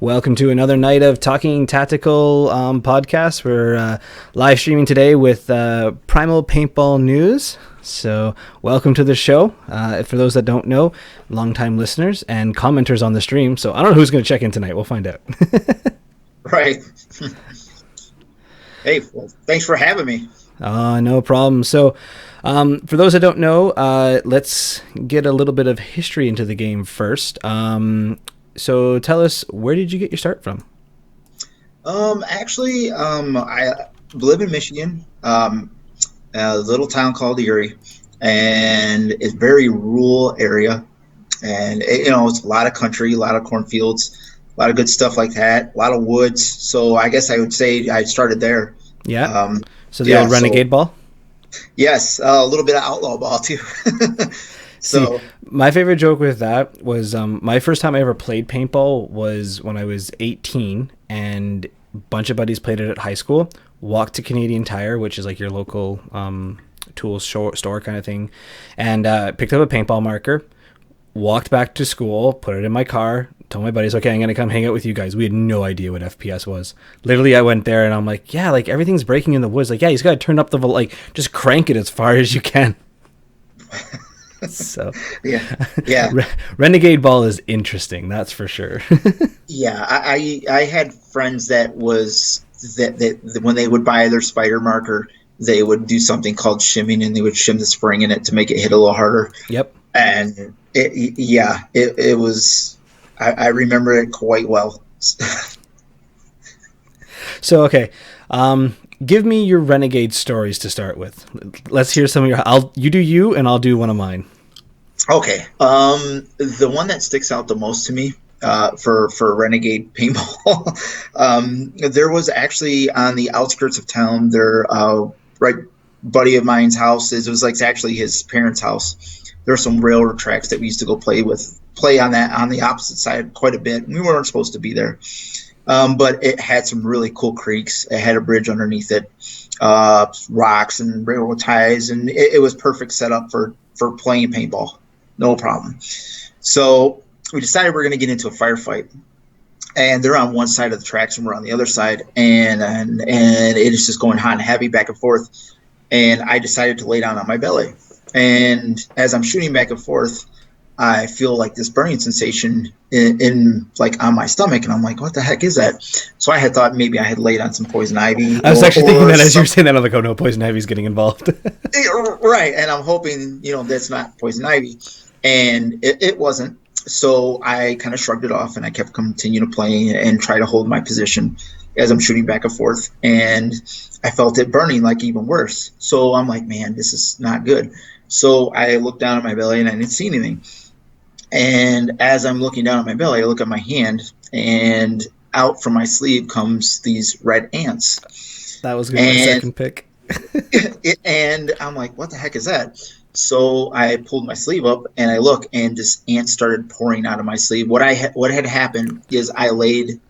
Welcome to another night of Talking Tactical podcast. We're live streaming today with Primal Paintball news. So welcome to the show. For those that don't know, longtime listeners and commenters on the stream. So I don't know who's going to check in tonight. We'll find out. Right. Hey, well, thanks for having me. No problem. So for those that don't know, let's get a little bit of history into the game first. So tell us, where did you get your start from? Actually, I live in Michigan, a little town called Erie, and it's a very rural area. And, it's a lot of country, a lot of cornfields, a lot of good stuff like that, a lot of woods. So I guess I would say I started there. Yeah. So the old Renegade Ball? Yes, a little bit of Outlaw Ball, too. So my favorite joke with that was my first time I ever played paintball was when I was 18, and a bunch of buddies played it at high school. Walked to Canadian Tire, which is like your local tool store kind of thing, and picked up a paintball marker, walked back to school, put it in my car, told my buddies, okay, I'm going to come hang out with you guys. We had no idea what FPS was. Literally, I went there and I'm like, yeah, like everything's breaking in the woods. Like, yeah, you just got to turn up the, just crank it as far as you can. So yeah. Renegade Ball is interesting, that's for sure. Yeah, I had friends that when they would buy their spider marker, they would do something called shimming, and they would shim the spring in it to make it hit a little harder. Yep. And it was, I remember it quite well. So okay, give me your Renegade stories to start with. Let's hear some of your. You do you, and I'll do one of mine. Okay. The one that sticks out the most to me for Renegade Paintball, there was actually on the outskirts of town. There, right, buddy of mine's house it was like actually his parents' house. There were some railroad tracks that we used to go play on the opposite side quite a bit. We weren't supposed to be there. But it had some really cool creeks. It had a bridge underneath it, rocks and railroad ties, and it was perfect setup for playing paintball. No problem. So we decided we're going to get into a firefight, and they're on one side of the tracks and we're on the other side, and it is just going hot and heavy back and forth. And I decided to lay down on my belly, and as I'm shooting back and forth, I feel like this burning sensation in on my stomach, and I'm like, what the heck is that? So I had thought maybe I had laid on some poison ivy. I was actually thinking that as you were saying that, I'm like, oh no, poison ivy's getting involved. Right, and I'm hoping, that's not poison ivy. And it wasn't. So I kind of shrugged it off, and I kept continuing to play and try to hold my position as I'm shooting back and forth. And I felt it burning even worse. So I'm like, man, this is not good. So I looked down at my belly, and I didn't see anything. And as I'm looking down at my belly, I look at my hand, and out from my sleeve comes these red ants. That was going to be my second pick. And I'm like, what the heck is that? So I pulled my sleeve up, and I look, and this ant started pouring out of my sleeve. What had happened is I laid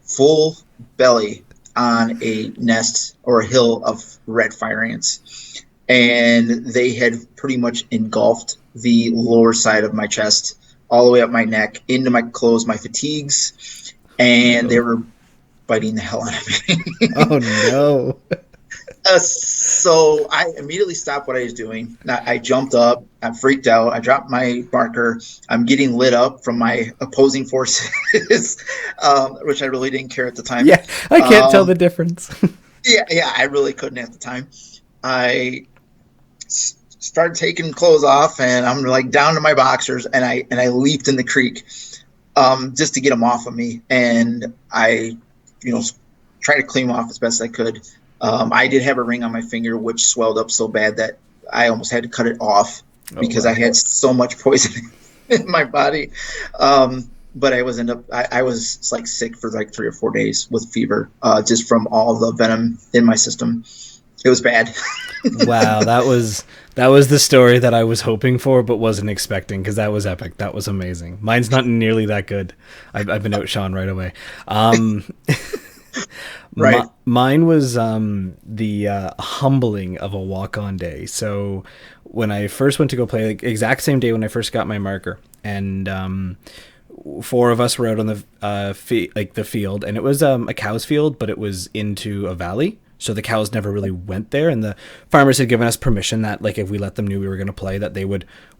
full belly on a nest or a hill of red fire ants, and they had pretty much engulfed the lower side of my chest, all the way up my neck, into my clothes, my fatigues, and they were biting the hell out of me. Oh no. So I immediately stopped what I was doing. I jumped up. I freaked out. I dropped my marker. I'm getting lit up from my opposing forces, which I really didn't care at the time. Yeah, I can't tell the difference. Yeah, I really couldn't at the time. I started taking clothes off, and I'm down to my boxers, and I leaped in the creek just to get them off of me. And I, tried to clean them off as best I could. I did have a ring on my finger, which swelled up so bad that I almost had to cut it off because I had so much poison in my body. But I was sick for 3 or 4 days with fever, just from all the venom in my system. It was bad. Wow, that was the story that I was hoping for but wasn't expecting, because that was epic. That was amazing. Mine's not nearly that good. I've been outshone right away. Right. Mine was the humbling of a walk-on day. So when I first went to go play, exact same day when I first got my marker, and four of us were out on the the field, and it was a cow's field, but it was into a valley. So the cows never really went there, and the farmers had given us permission that like if we let them knew we were going to play, that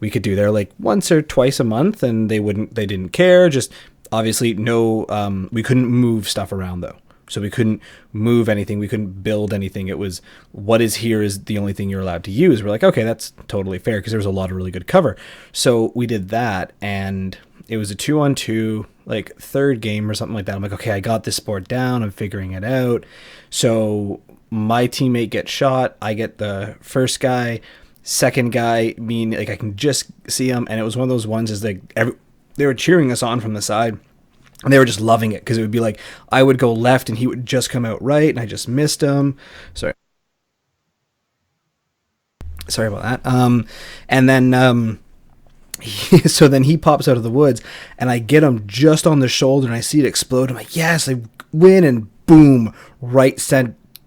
we could do there like once or twice a month, and they didn't care. Just obviously no, we couldn't move stuff around though. So we couldn't move anything. We couldn't build anything. It was what is here is the only thing you're allowed to use. We're like, okay, that's totally fair because there was a lot of really good cover. So we did that, and it was a 2-on-2, like third game or something like that. I'm like, okay, I got this sport down. I'm figuring it out. So my teammate gets shot. I get the first guy, second guy, like I can just see him. And it was one of those ones is like they were cheering us on from the side. And they were just loving it because it would be like I would go left and he would just come out right, and I just missed him. Sorry about that. And then so then he pops out of the woods, and I get him just on the shoulder, and I see it explode. I'm like, yes, I win, and boom,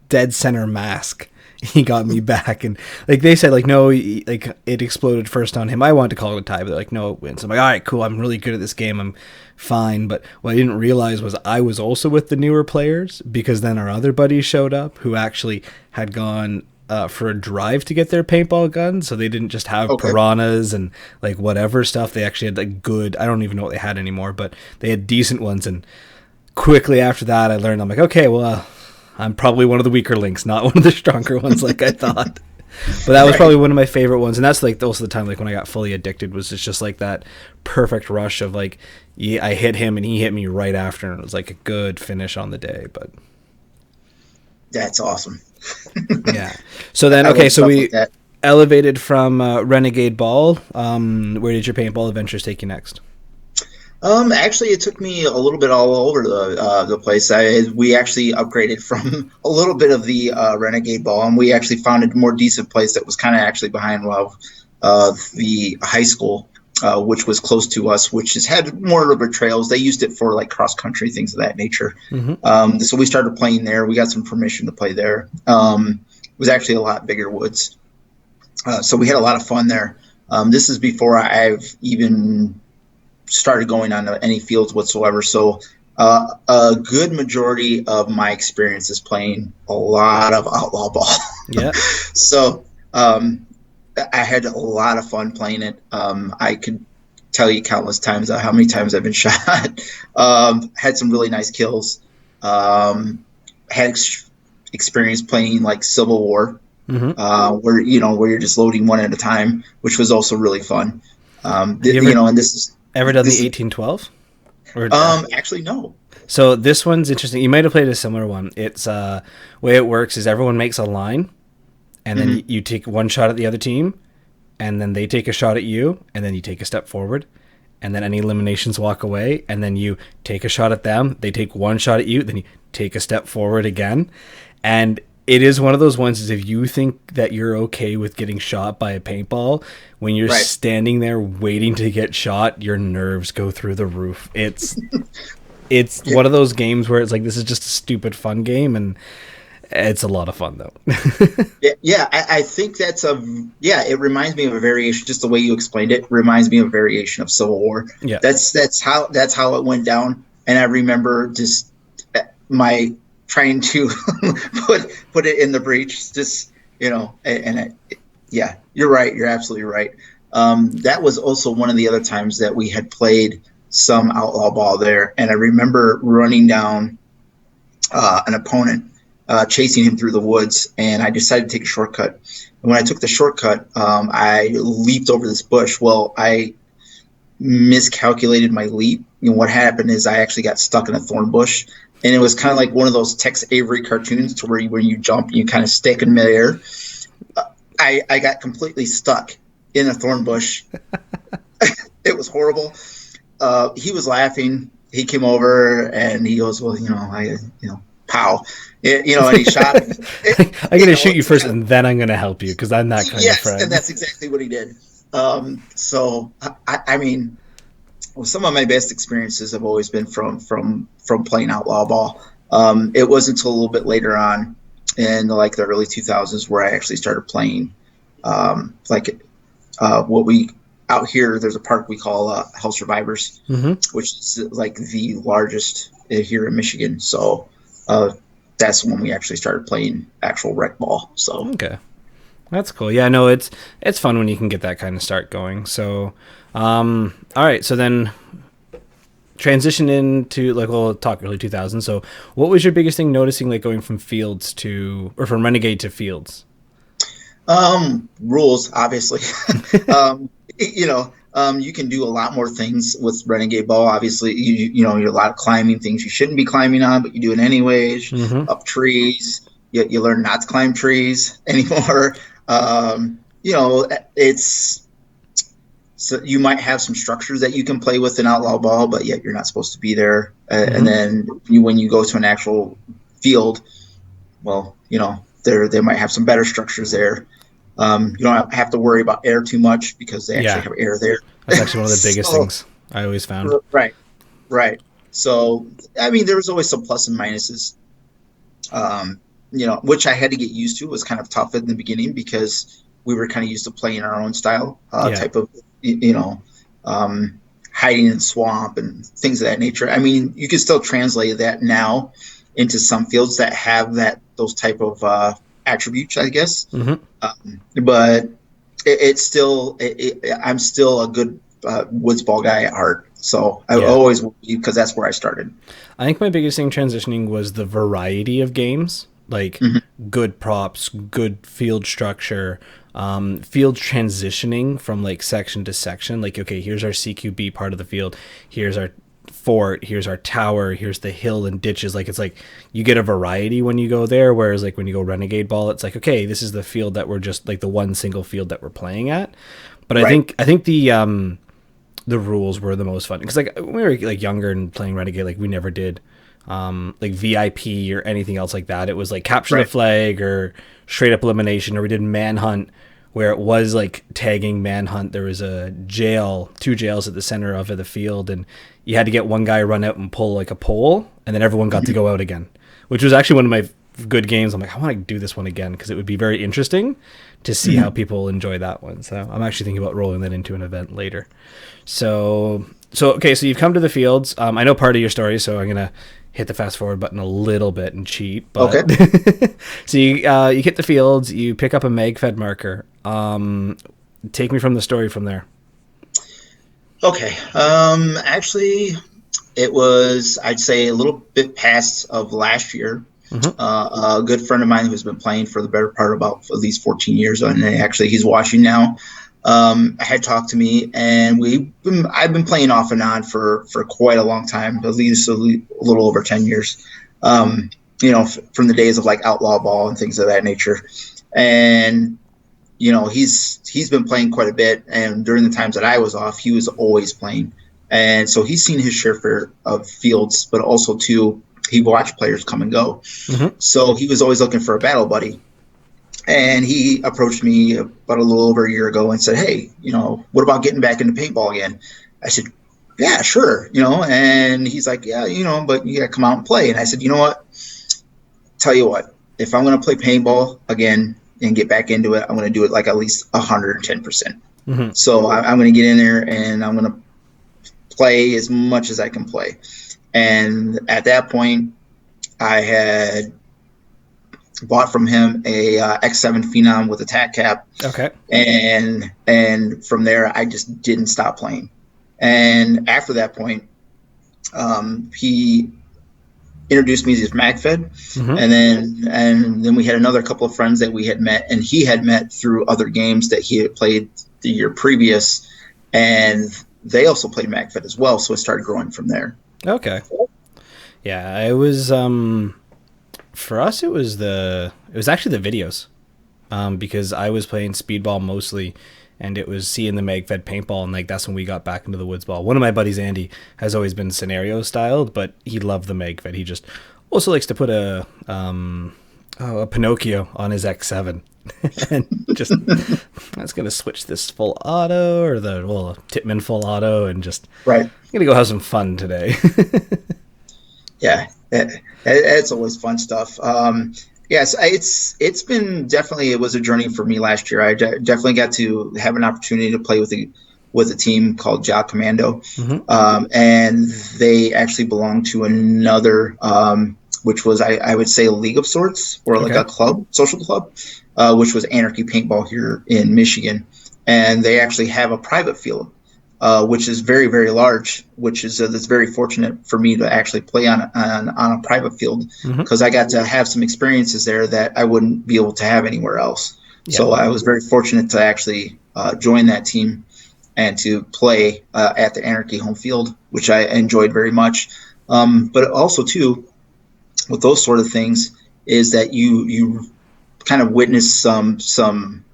dead center mask. He got me back, and like they said, like no, like it exploded first on him. I wanted to call it a tie, but they're like, no, it wins. I'm like, all right, cool. I'm really good at this game. I'm fine. But what I didn't realize was I was also with the newer players, because then our other buddies showed up who actually had gone for a drive to get their paintball gun, so they didn't just have piranhas and like whatever stuff. They actually had like good. I don't even know what they had anymore, but they had decent ones. And quickly after that, I learned I'm like, okay, well. I'm probably one of the weaker links, not one of the stronger ones like I thought. But that was probably one of my favorite ones. And that's like also the time like when I got fully addicted, was just like that perfect rush of like, yeah, I hit him and he hit me right after. And it was like a good finish on the day. But that's awesome. Yeah. So then, okay, so we elevated from Renegade Ball. Where did your paintball adventures take you next? Actually, it took me a little bit all over the place. We actually upgraded from a little bit of the Renegade Ball, and we actually found a more decent place that was kind of actually behind the high school, which was close to us, which has had more river trails. They used it for like cross country, things of that nature. Mm-hmm. So we started playing there. We got some permission to play there. It was actually a lot bigger woods. So we had a lot of fun there. This is before I've even started going on any fields whatsoever. So a good majority of my experience is playing a lot of Outlaw Ball. Yeah. So I had a lot of fun playing it. I could tell you countless times how many times I've been shot. Had some really nice kills. Had experience playing like Civil War, where you're just loading one at a time, which was also really fun. And this is. Ever done the 1812? Actually, no. So this one's interesting. You might have played a similar one. It's way it works is everyone makes a line, and then you take one shot at the other team, and then they take a shot at you, and then you take a step forward, and then any eliminations walk away, and then you take a shot at them. They take one shot at you, then you take a step forward again, and it is one of those ones is if you think that you're okay with getting shot by a paintball, when you're standing there waiting to get shot, your nerves go through the roof. It's one of those games where it's like, this is just a stupid fun game, and it's a lot of fun though. Yeah, I think it reminds me of a variation, just the way you explained it reminds me of a variation of Civil War. Yeah. That's how it went down. And I remember just my trying to put it in the breach, just yeah, you're right. You're absolutely right. That was also one of the other times that we had played some Outlaw Ball there, and I remember running down an opponent, chasing him through the woods, and I decided to take a shortcut. And when I took the shortcut, I leaped over this bush. Well, I miscalculated my leap, and what happened is I actually got stuck in a thorn bush. And it was kind of like one of those Tex Avery cartoons to where when you jump, you kind of stick in midair. I got completely stuck in a thorn bush. It was horrible. He was laughing. He came over and he goes, well, pow. And he shot me. I'm going to shoot you first and then I'm going to help you because I'm that kind of friend. Yes, and that's exactly what he did. So, I mean, well, some of my best experiences have always been from playing Outlaw Ball. It wasn't until a little bit later on in like the early 2000s where I actually started playing what out here, there's a park we call Hell Survivors, which is like the largest here in Michigan. So that's when we actually started playing actual rec ball. So okay, that's cool. Yeah, no, it's fun when you can get that kind of start going. So, all right, so then transition into like we'll talk early 2000s. So, what was your biggest thing noticing like going from Fields to or from Renegade to Fields? Rules, obviously. You can do a lot more things with Renegade Ball. Obviously, you're a lot of climbing things you shouldn't be climbing on, but you do it anyways. Up trees. You learn not to climb trees anymore. It's so you might have some structures that you can play with in Outlaw Ball, but yet you're not supposed to be there. And then when you go to an actual field, well, they might have some better structures there. You don't have to worry about air too much because they actually have air there. That's actually one of the biggest things I always found. Right. So, I mean, there was always some plus and minuses, which I had to get used to. It was kind of tough in the beginning because we were kind of used to playing our own style type of, hiding in swamp and things of that nature. I mean, you can still translate that now into some fields that have those type of attributes, I guess. But it's still, I'm still a good woods ball guy at heart. So I always will be because that's where I started. I think my biggest thing transitioning was the variety of games, like good props, good field structure, field transitioning from like section to section. Like, okay, here's our CQB part of the field. Here's our fort, here's our tower, here's the hill and ditches. Like, it's like you get a variety when you go there, whereas like when you go Renegade Ball, it's like, okay, this is the field that we're just like the one single field that we're playing at. But I think the rules were the most fun because like when we were like younger and playing Renegade, like we never did like VIP or anything else like that. It was like capture the flag or straight up elimination, or we did manhunt where it was like tagging manhunt. There was a two jails at the center of the field, and you had to get one guy run out and pull like a pole, and then everyone got to go out again, which was actually one of my good games. I'm like, I want to do this one again because it would be very interesting to see how people enjoy that one. So I'm actually thinking about rolling that into an event later. So okay, so you've come to the fields. I know part of your story, so I'm gonna hit the fast forward button a little bit and cheat. But okay. So you hit the fields, you pick up a MagFed marker. Take me from the story from there. Okay. Actually, it was, I'd say, a little bit past of last year. A good friend of mine who's been playing for the better part about at least 14 years, and actually he's watching now, had talked to me, and I've been playing off and on for quite a long time, at least a little over 10 years, from the days of like Outlaw Ball and things of that nature. And he's been playing quite a bit, and during the times that I was off, he was always playing. And so he's seen his share of fields, but also too, he watched players come and go. So he was always looking for a battle buddy. And he approached me about a little over a year ago and said, hey, what about getting back into paintball again? I said, yeah, sure. And he's like, yeah, but you got to come out and play. And I said, you know what? Tell you what, if I'm going to play paintball again and get back into it, I'm going to do it like at least 110%. So I'm going to get in there and I'm going to play as much as I can play. And at that point, I had bought from him a X7 Phenom with a tack cap. Okay. And from there, I just didn't stop playing. And after that point, he introduced me to his MagFed, and then we had another couple of friends that we had met, and he had met through other games that he had played the year previous, and they also played MagFed as well. So it started growing from there. Okay. Yeah, it was for us. It was actually the videos, because I was playing speedball mostly, and it was seeing the MagFed paintball, and like that's when we got back into the woods ball. One of my buddies, Andy, has always been scenario styled, but he loved the MagFed. He just also likes to put a Pinocchio on his X7, and just that's gonna switch this full auto or the Titman full auto, and just I'm gonna go have some fun today. Yeah, it's always fun stuff. Yes, it's been definitely, it was a journey for me last year. I definitely got to have an opportunity to play with with a team called Jock Commando, Mm-hmm. and they actually belong to another, which was I would say a league of sorts, or like Okay. a club, social club, which was Anarchy Paintball here in Michigan, and they actually have a private field. Which is very, very large, which is that's very fortunate for me to actually play on a private field, Mm-hmm. because I got to have some experiences there that I wouldn't be able to have anywhere else. Yeah. So I was very fortunate to actually join that team and to play at the Anarchy home field, which I enjoyed very much. But also too, with those sort of things, is that you kind of witness some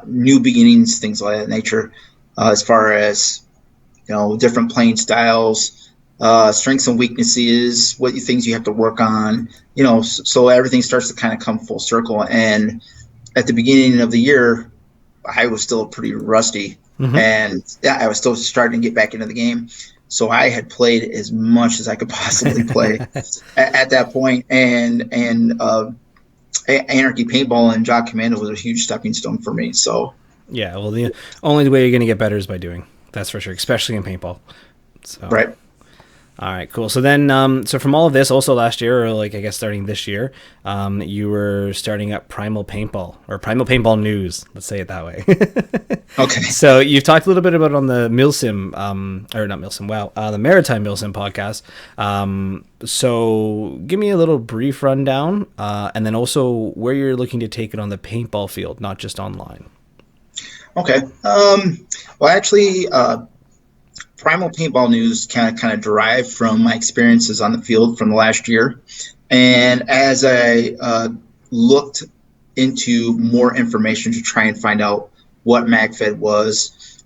new beginnings, things of that nature, as far as different playing styles, strengths and weaknesses, what things you have to work on. So everything starts to kind of come full circle. And at the beginning of the year, I was still pretty rusty, Mm-hmm. and I was still starting to get back into the game. So I had played as much as I could possibly play at that point, and Anarchy Paintball and Jock Commando was a huge stepping stone for me. So Yeah. Well, the only way you're going to get better is by doing. That's for sure, especially in paintball. So. right. All right, cool. So then, so from all of this, also last year, or like I guess starting this year, you were starting up Primal Paintball or Primal Paintball News. Let's say it that way. Okay. So you've talked a little bit about it on the Milsim, or not Milsim, wow, the Maritime Milsim podcast. So give me a little brief rundown, and then also where you're looking to take it on the paintball field, not just online. Okay. Well, actually, Primal Paintball News kind of derived from my experiences on the field from the last year. And as I looked into more information to try and find out what MagFed was,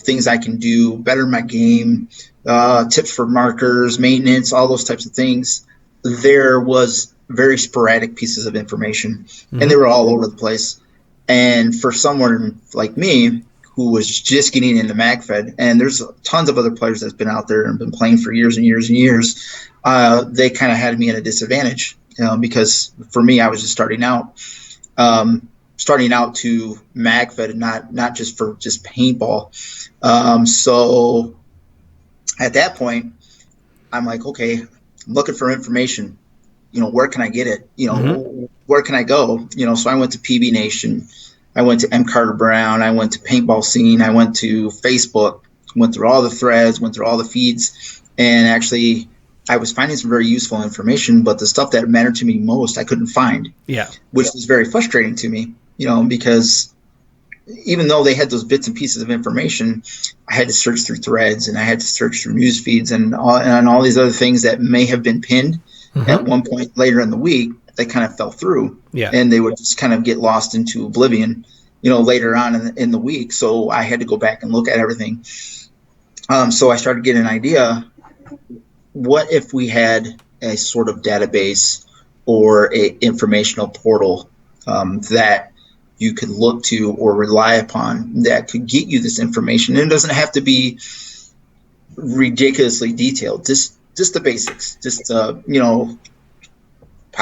things I can do, better my game, tips for markers, maintenance, all those types of things, there was very sporadic pieces of information, Mm-hmm. and they were all over the place. And for someone like me, who was just getting into MagFed, and there's tons of other players that's been out there and been playing for years and years and years, they kind of had me at a disadvantage, because for me, I was just starting out to MagFed, and not just for just paintball. So at that point, I'm like, okay, I'm looking for information. Where can I get it? Mm-hmm. Where can I go? So I went to PB Nation. I went to M. Carter Brown. I went to Paintball Scene. I went to Facebook, went through all the threads, went through all the feeds. And actually, I was finding some very useful information, but the stuff that mattered to me most, I couldn't find. Yeah. Which was very frustrating to me, because even though they had those bits and pieces of information, I had to search through threads, and I had to search through news feeds and all these other things that may have been pinned Mm-hmm. at one point later in the week. They kind of fell through, Yeah. and they would just kind of get lost into oblivion, later on in the week. So I had to go back and look at everything. So I started getting an idea. What if we had a sort of database or a informational portal that you could look to or rely upon that could get you this information? And it doesn't have to be ridiculously detailed. Just the basics. Just how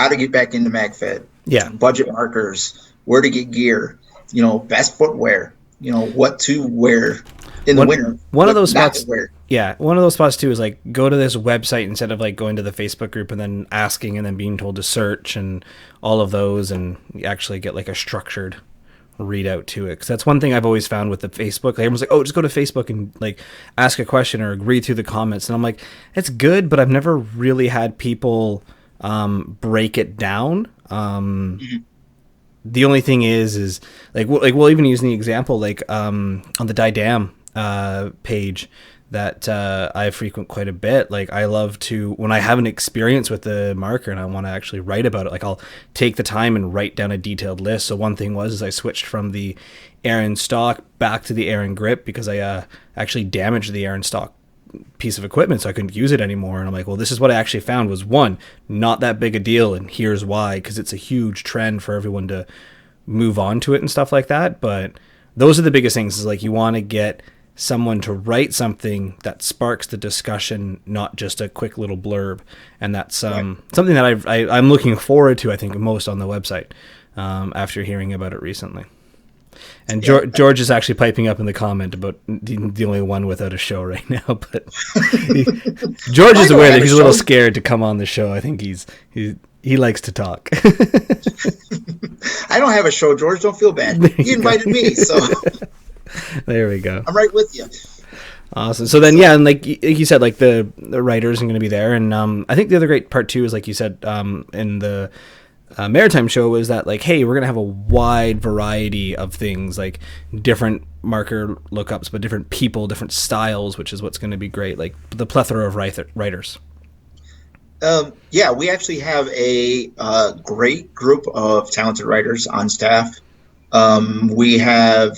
to get back into MagFed. Yeah. Budget markers. Where to get gear. Best footwear. What to wear in the winter. One of those spots. Wear. Yeah, one of those spots too is like go to this website instead of like going to the Facebook group and then asking and then being told to search and all of those, and actually get like a structured readout to it. Because that's one thing I've always found with the Facebook. Like, everyone's like, oh, just go to Facebook and like ask a question or read through the comments, and I'm like, it's good, but I've never really had people break it down. The only thing is like we'll even use the example like on the Die Damn page that I frequent quite a bit. Like, I love to, when I have an experience with the marker and I want to actually write about it, like I'll take the time and write down a detailed list. So one thing was I switched from the Aaron stock back to the Aaron grip because I actually damaged the Aaron stock piece of equipment, so I couldn't use it anymore. And I'm like, well, this is what I actually found was, one, not that big a deal, and here's why, because it's a huge trend for everyone to move on to it and stuff like that. But those are the biggest things, is like you want to get someone to write something that sparks the discussion, not just a quick little blurb. And that's something that I'm looking forward to, I think, most on the website after hearing about it recently. And Yeah. George is actually piping up in the comment about the only one without a show right now. But George is aware that he's a little scared to come on the show. I think he likes to talk. I don't have a show, George. Don't feel bad. You invited me, so there we go. I'm right with you. Awesome. So then, and like you said, like the writers are going to be there, and I think the other great part too is, like you said, in the Maritime show, was that like, hey, we're going to have a wide variety of things, like different marker lookups, but different people, different styles, which is what's going to be great. Like the plethora of writers. Yeah, we actually have a great group of talented writers on staff. We have,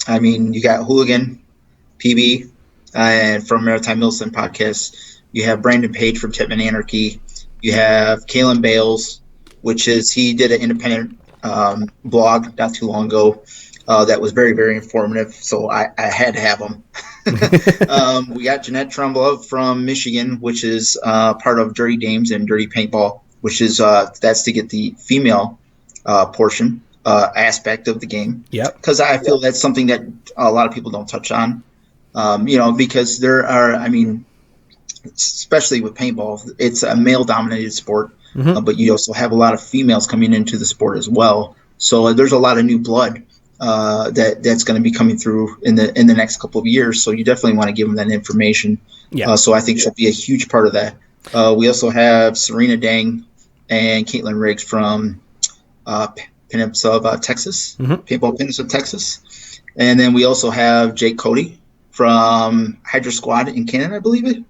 you got Hooligan, PB, and from Maritime Millicent Podcast. You have Brandon Page from Tipman Anarchy. You have Kalen Bales, he did an independent blog not too long ago that was very, very informative. So I had to have him. We got Jeanette Trumbull from Michigan, which is part of Dirty Dames and Dirty Paintball, which is that's to get the female portion aspect of the game. Yeah, because I feel that's something that a lot of people don't touch on. Because there are, especially with paintball, it's a male-dominated sport, but you also have a lot of females coming into the sport as well. So there's a lot of new blood that's going to be coming through in the next couple of years. So you definitely want to give them that information. Yeah. So I think she'll be a huge part of that. We also have Serena Dang and Caitlin Riggs from Pinups of Texas, Paintball Pinups of Texas. And then we also have Jake Cody from Hydra Squad in Canada, I believe it.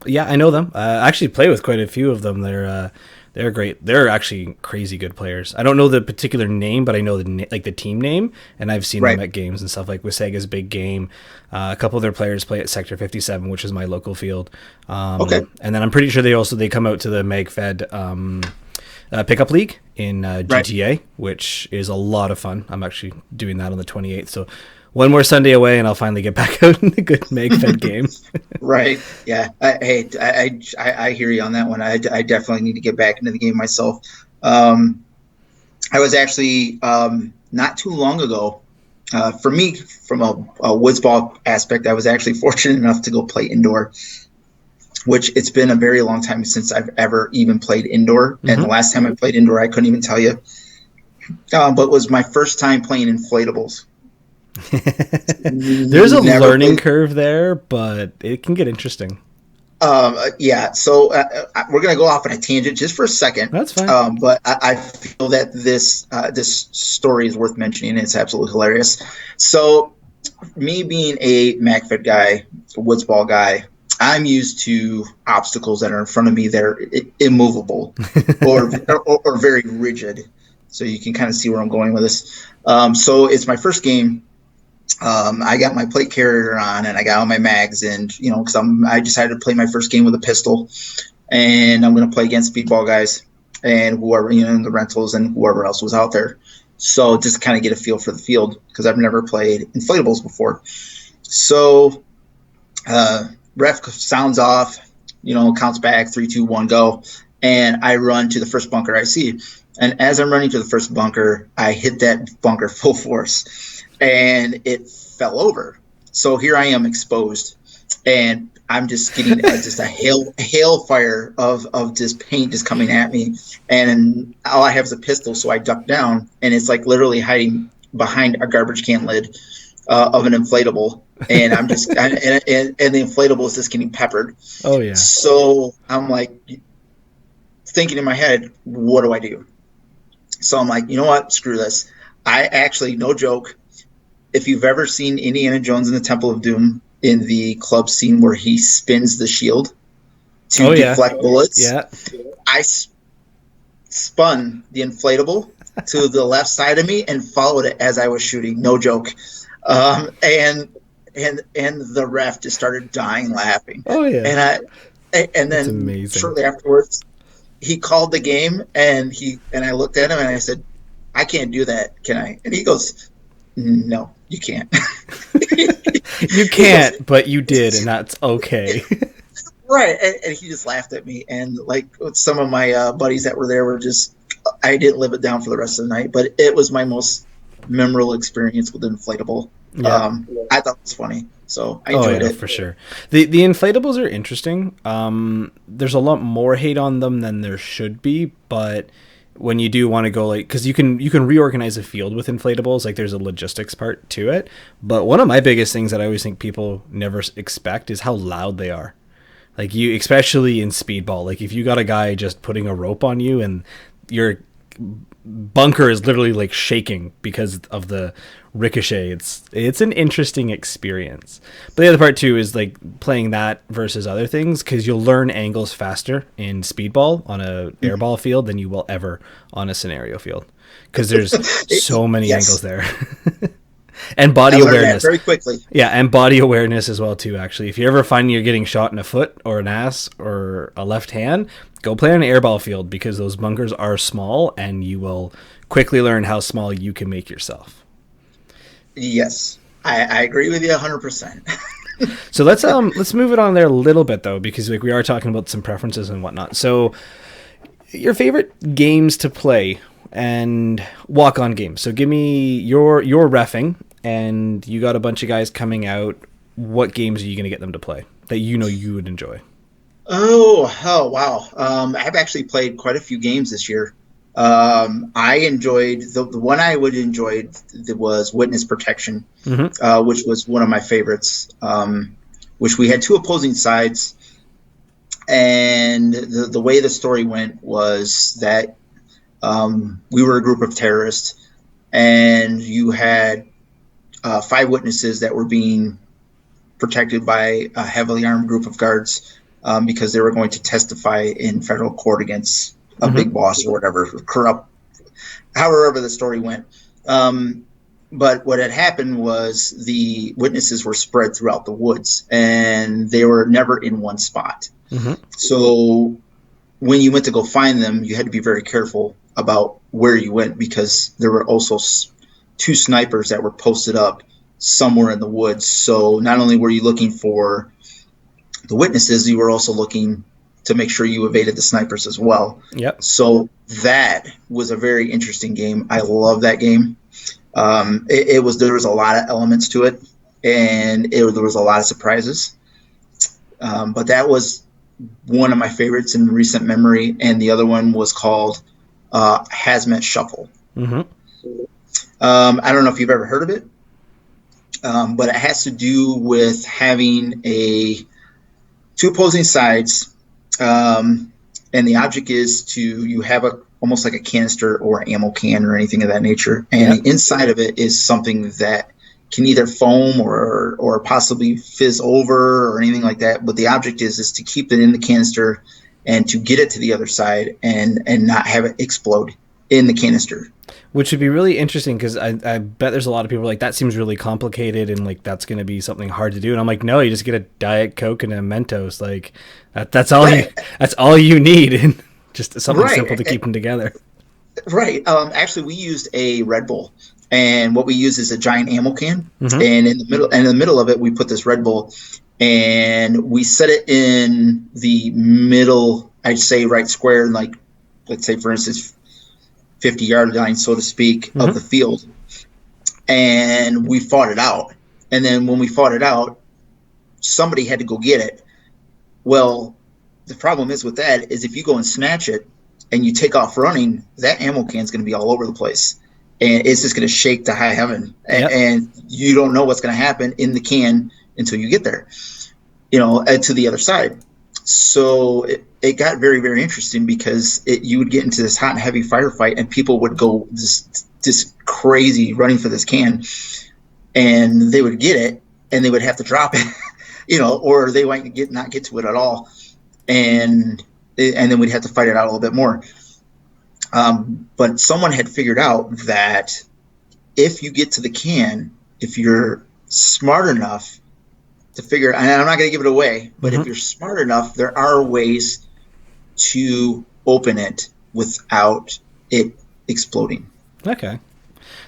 Yeah, I know them. I actually play with quite a few of them. They're great. They're actually crazy good players. I don't know the particular name, but I know the team name, and I've seen them at games and stuff like Wasega's Big Game. A couple of their players play at Sector 57, which is my local field. Okay. And then I'm pretty sure they come out to the MagFed pickup league in GTA, which is a lot of fun. I'm actually doing that on the 28th, so one more Sunday away, and I'll finally get back out in the good MagFed game. Right. Yeah. I hear you on that one. I definitely need to get back into the game myself. I was actually not too long ago. For me, from a woods ball aspect, I was actually fortunate enough to go play indoor, which it's been a very long time since I've ever even played indoor. And the last time I played indoor, I couldn't even tell you. But it was my first time playing inflatables. There's a learning curve there, but it can get interesting. Yeah, so we're going to go off on a tangent just for a second. That's fine. But I feel that this story is worth mentioning. It's absolutely hilarious. So me being a MagFed guy, a woods ball guy, I'm used to obstacles that are in front of me that are immovable or very rigid. So you can kind of see where I'm going with this. So it's my first game. I got my plate carrier on and I got all my mags, and because I decided to play my first game with a pistol, and I'm going to play against speedball guys and whoever in the rentals and whoever else was out there. So just kind of get a feel for the field, because I've never played inflatables before. So ref sounds off, counts back 3, 2, 1, go, and I run to the first bunker I see. And as I'm running to the first bunker, I hit that bunker full force, and it fell over. So here I am exposed, and I'm just getting just a hailfire of this paint just coming at me. And all I have is a pistol, so I duck down, and it's like literally hiding behind a garbage can lid of an inflatable. And I'm just and the inflatable is just getting peppered. Oh yeah. So I'm like thinking in my head, what do I do? So I'm like, you know what? Screw this. I actually, no joke, if you've ever seen Indiana Jones in the Temple of Doom in the club scene where he spins the shield to deflect bullets, I spun the inflatable to the left side of me and followed it as I was shooting. No joke. And the ref just started dying laughing. Oh yeah. And then shortly afterwards, he called the game, and I looked at him and I said, I can't do that, can I? And he goes, no, you can't. You can't, but you did, and that's okay. Right. And he just laughed at me. And like some of my buddies that were there were just, I didn't live it down for the rest of the night, but it was my most memorable experience with inflatable. Yeah. I thought it was funny, so I enjoyed it for sure. The inflatables are interesting. There's a lot more hate on them than there should be, but when you do want to go, like, because you can reorganize a field with inflatables, like there's a logistics part to it. But one of my biggest things that I always think people never expect is how loud they are. Like, you, especially in speedball, like if you got a guy just putting a rope on you and your bunker is literally like shaking because of the ricochet, it's an interesting experience. But the other part too is like playing that versus other things, because you'll learn angles faster in speedball on a airball field than you will ever on a scenario field, because there's so many angles there. And body awareness very quickly. Yeah, and body awareness as well too, actually. If you ever find you're getting shot in a foot or an ass or a left hand, go play on an airball field, because those bunkers are small and you will quickly learn how small you can make yourself. Yes, I agree with you 100%. So let's move it on there a little bit though, because like we are talking about some preferences and whatnot. So your favorite games to play and walk-on games. So give me your reffing, and you got a bunch of guys coming out. What games are you going to get them to play that you know you would enjoy? Oh, wow. I've actually played quite a few games this year. I enjoyed the one I would enjoy was Witness Protection, which was one of my favorites. Which we had two opposing sides, and the way the story went was that we were a group of terrorists, and you had 5 witnesses that were being protected by a heavily armed group of guards, because they were going to testify in federal court against a big boss or whatever, corrupt, however the story went. But what had happened was the witnesses were spread throughout the woods, and they were never in one spot. So when you went to go find them, you had to be very careful about where you went, because there were also 2 snipers that were posted up somewhere in the woods. So not only were you looking for the witnesses, you were also looking to make sure you evaded the snipers as well. Yep. So that was a very interesting game. I love that game. There was a lot of elements to it, and there was a lot of surprises. But that was one of my favorites in recent memory, and the other one was called Hazmat Shuffle. I don't know if you've ever heard of it, but it has to do with having 2 opposing sides, and the object is you have almost like a canister or ammo can or anything of that nature, and the inside of it is something that can either foam or possibly fizz over or anything like that. But the object is to keep it in the canister and to get it to the other side and not have it explode in the canister. Which would be really interesting, because I bet there's a lot of people like, that seems really complicated and like that's going to be something hard to do. And I'm like, no, you just get a Diet Coke and a Mentos. Like that's all that's all you need, and just something simple to keep them together. Right. Actually, we used a Red Bull, and what we use is a giant ammo can, and in the middle of it, we put this Red Bull, and we set it in the middle. I'd say right square, like let's say for instance, 50-yard line, so to speak, of the field, and we fought it out. And then when we fought it out, somebody had to go get it. Well, the problem is with that is if you go and snatch it and you take off running, that ammo can is going to be all over the place, and it's just going to shake to high heaven, and you don't know what's going to happen in the can until you get there, to the other side. So it got very, very interesting, because you would get into this hot and heavy firefight, and people would go just crazy running for this can, and they would get it, and they would have to drop it, or they might not get to it at all, and then we'd have to fight it out a little bit more. But someone had figured out that if you get to the can, if you're smart enough to figure, and I'm not going to give it away, but if you're smart enough, there are ways to open it without it exploding. Okay.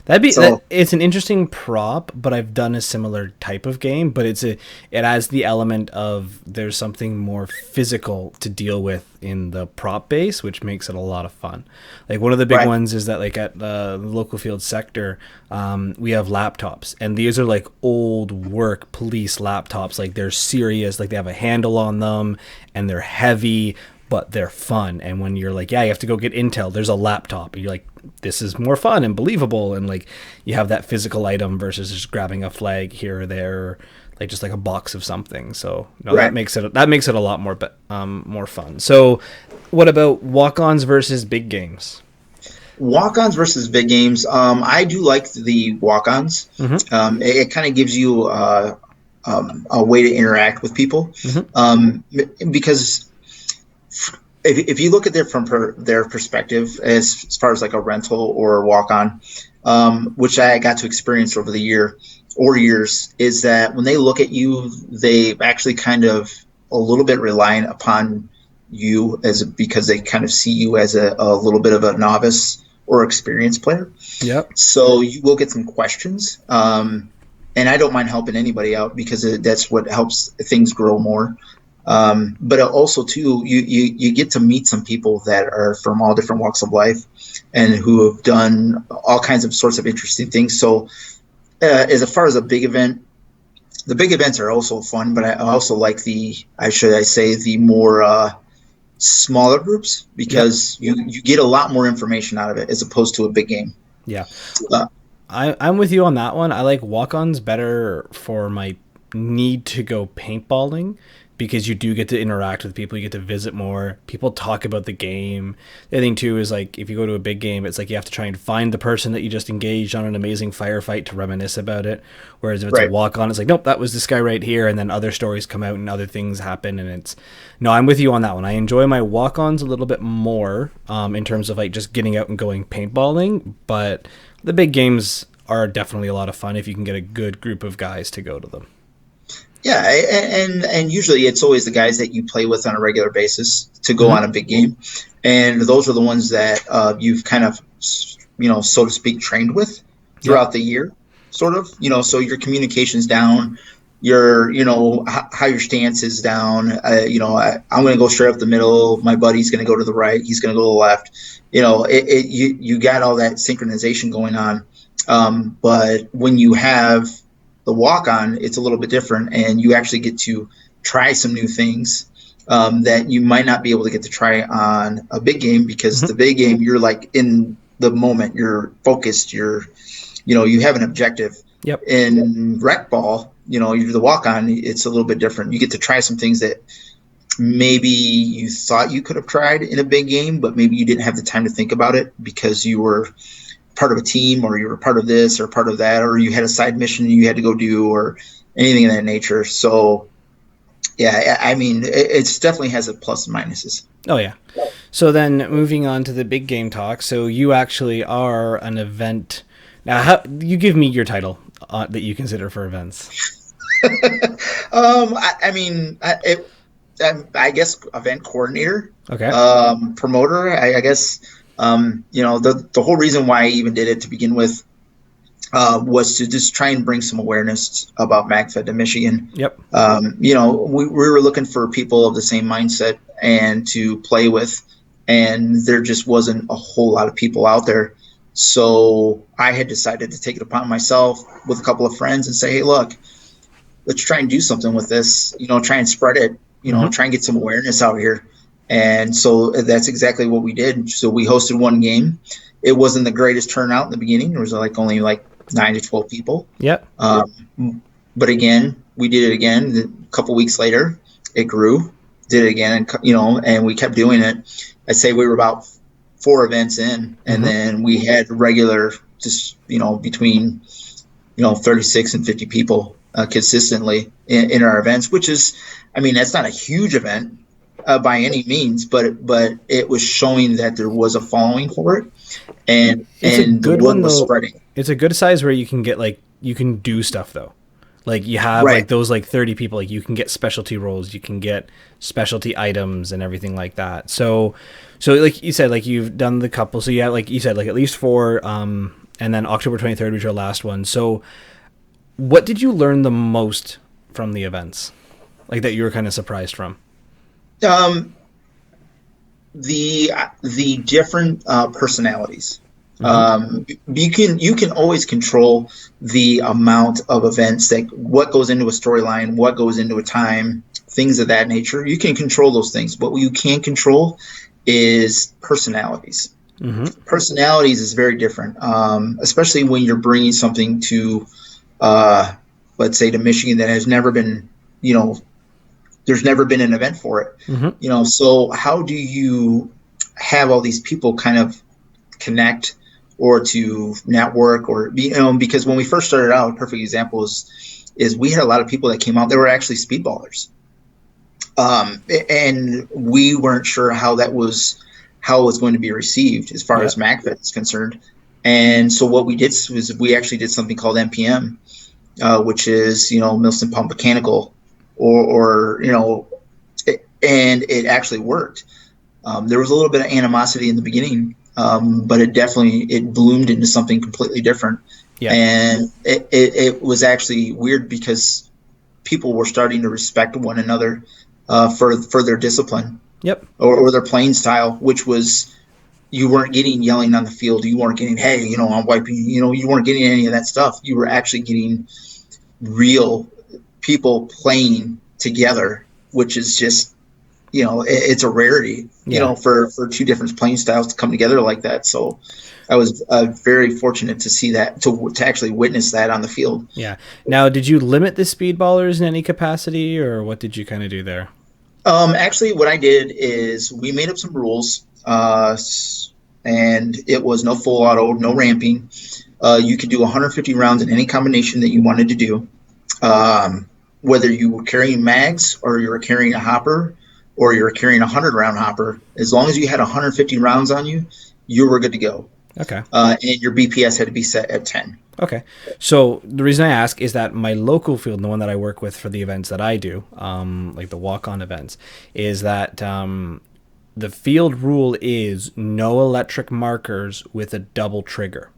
It's an interesting prop, but I've done a similar type of game, but it has the element of there's something more physical to deal with in the prop base, which makes it a lot of fun. Like one of the big ones is that like at the local field sector, we have laptops, and these are like old work police laptops. Like they're serious, like they have a handle on them and they're heavy, but they're fun. And when you're like, yeah, you have to go get intel, there's a laptop, and you're like, this is more fun and believable, and like you have that physical item versus just grabbing a flag here or there, like just like a box of something. So that makes it a lot more more fun. So what about walk-ons versus big games? Walk-ons versus big games. I do like the walk-ons. It kind of gives you a way to interact with people, because if you look at it from their perspective, as far as like a rental or a walk-on, which I got to experience over the years, is that when they look at you, they actually kind of a little bit reliant upon you because they kind of see you as a little bit of a novice or experienced player. Yep. So you will get some questions, and I don't mind helping anybody out because that's what helps things grow more. But also too, you get to meet some people that are from all different walks of life and who have done all kinds of sorts of interesting things. So as far as a big event, the big events are also fun, but I also like the more smaller groups, because you get a lot more information out of it as opposed to a big game. Yeah. I'm with you on that one. I like walk-ons better for my need to go paintballing, because you do get to interact with people, you get to visit more, people talk about the game. The other thing too is like if you go to a big game, it's like you have to try and find the person that you just engaged on an amazing firefight to reminisce about it. Whereas if it's a walk-on, it's like, nope, that was this guy right here, and then other stories come out and other things happen, and I'm with you on that one. I enjoy my walk-ons a little bit more in terms of like just getting out and going paintballing, but the big games are definitely a lot of fun if you can get a good group of guys to go to them. Yeah, and usually it's always the guys that you play with on a regular basis to go on a big game, and those are the ones that you've kind of, so to speak, trained with throughout the year, sort of. So your communication's down, your how your stance is down. I'm going to go straight up the middle. My buddy's going to go to the right. He's going to go to the left. You got all that synchronization going on, but when you have the walk-on, it's a little bit different, and you actually get to try some new things that you might not be able to get to try on a big game, because the big game, you're like in the moment, you're focused, you have an objective. Yep. In rec ball, you're the walk-on, it's a little bit different. You get to try some things that maybe you thought you could have tried in a big game, but maybe you didn't have the time to think about it because you were part of a team, or you were part of this or part of that, or you had a side mission you had to go do, or anything of that nature. So yeah, I mean, it definitely has its plus and minuses. Oh yeah. So then moving on to the big game talk. So you actually are an event. Now, you give me your title that you consider for events. I guess event coordinator. Okay. Promoter, I guess. The whole reason why I even did it to begin with was to just try and bring some awareness about MagFed to Michigan. Yep. We were looking for people of the same mindset and to play with, and there just wasn't a whole lot of people out there. So I had decided to take it upon myself with a couple of friends and say, hey, look, let's try and do something with this, try and spread it, try and get some awareness out here. And so that's exactly what we did. So we hosted one game. It wasn't the greatest turnout in the beginning. There was only 9 to 12 people. Yep. But again, we did it again. A couple weeks later, it grew. Did it again, and we kept doing it. I'd say we were about 4 events in, and then we had regular, just between 36 and 50 people consistently in our events, which is, that's not a huge event by any means, but it was showing that there was a following for it, and it's a good one though. Spreading. It's a good size where you can get you can do stuff though. Like you have Right. like those like 30 people, like you can get specialty roles, you can get specialty items and everything like that. So like you said, like you've done the couple, so yeah, like you said, like at least four, and then October 23rd was your last one. So what did you learn the most from the events, like that you were kind of surprised from? Um, the different personalities. Mm-hmm. You can always control the amount of events, that what goes into a storyline, what goes into a time, things of that nature. You can control those things. What you can't control is personalities. Mm-hmm. Personalities is very different, especially when you're bringing something to, uh, let's say, to Michigan that has never been, you know, there's never been an event for it. Mm-hmm. So how do you have all these people kind of connect or to network, or because when we first started out, a perfect example is we had a lot of people that came out, they were actually speedballers, and we weren't sure how it was going to be received as far Yeah. as MagFed is concerned. And so what we did was we actually did something called MPM, which is Milson Pump Mechanical, and it actually worked. There was a little bit of animosity in the beginning, but it bloomed into something completely different. Yeah. And it was actually weird because people were starting to respect one another for their discipline, Yep. or their playing style, which was, you weren't getting yelling on the field. You weren't getting, hey, I'm wiping, you weren't getting any of that stuff. You were actually getting real people playing together, which is just, it's a rarity, Yeah. for two different playing styles to come together like that. So I was very fortunate to see that, to actually witness that on the field. Yeah. Now, did you limit the speedballers in any capacity, or what did you kind of do there? Actually, what I did is we made up some rules, and it was no full auto, no ramping. You could do 150 rounds in any combination that you wanted to do. Whether you were carrying mags, or you were carrying a hopper, or you were carrying a 100-round hopper, as long as you had 150 rounds on you, you were good to go. Okay. And your BPS had to be set at 10. Okay. So the reason I ask is that my local field, the one that I work with for the events that I do, like the walk-on events, is that the field rule is no electric markers with a double trigger.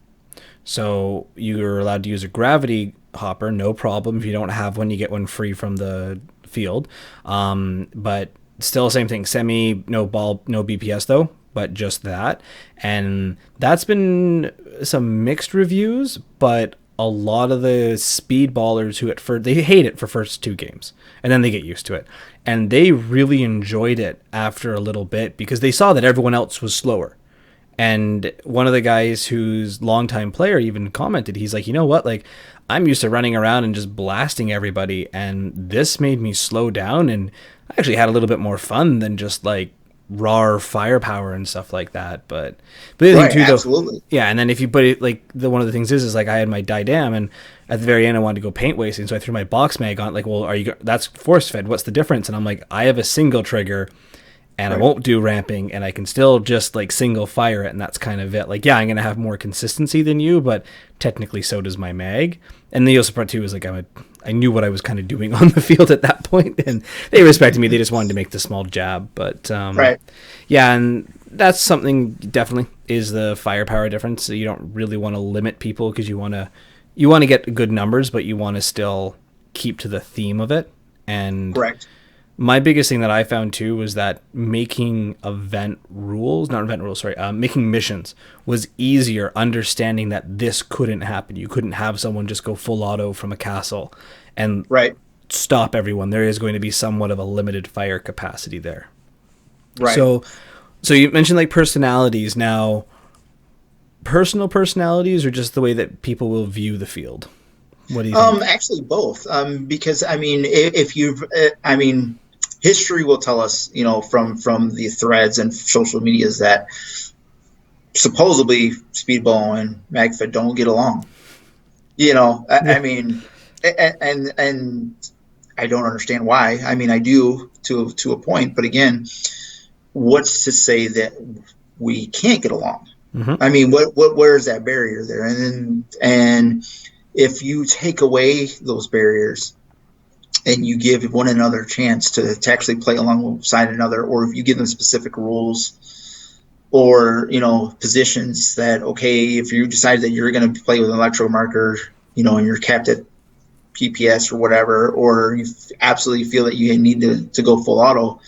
So you're allowed to use a gravity hopper, no problem. If you don't have one, you get one free from the field. But still, same thing. Semi, no ball, no BPS though, but just that. And that's been some mixed reviews, but a lot of the speedballers who at first, they hate it for first two games and then they get used to it. And they really enjoyed it after a little bit because they saw that everyone else was slower. And one of the guys who's longtime player even commented, he's like, you know what, like I'm used to running around and just blasting everybody, and this made me slow down, and I actually had a little bit more fun than just like raw firepower and stuff like that. But the other Right, thing too, though, absolutely. yeah. And then if you put it like one of the things is like I had my Didam, and at the very end I wanted to go paint wasting, so I threw my box mag on. Like, well, that's force fed? What's the difference? And I'm like, I have a single trigger. And right. I won't do ramping, and I can still just like single fire it, and that's kind of it. Like, yeah, I'm gonna have more consistency than you, but technically so does my mag. And the also part too is like I knew what I was kind of doing on the field at that point, and they respected me. They just wanted to make the small jab, but Right. yeah, and that's something definitely is the firepower difference. So you don't really want to limit people because you want to get good numbers, but you want to still keep to the theme of it. And Correct. My biggest thing that I found too was that making making missions was easier, understanding that this couldn't happen. You couldn't have someone just go full auto from a castle and Right. stop everyone. There is going to be somewhat of a limited fire capacity there. Right. So you mentioned like personalities. Now, personal personalities or just the way that people will view the field? What do you think? Actually, both. Because I mean, history will tell us, from the threads and social medias that supposedly Speedball and MagFed don't get along. I mean, and I don't understand why. I mean, I do to a point, but again, what's to say that we can't get along? Mm-hmm. I mean, where is that barrier there? And if you take away those barriers and you give one another a chance to actually play alongside another, or if you give them specific rules or, positions that, okay, if you decide that you're going to play with an electro marker, and you're capped at PPS or whatever, or you absolutely feel that you need to go full auto,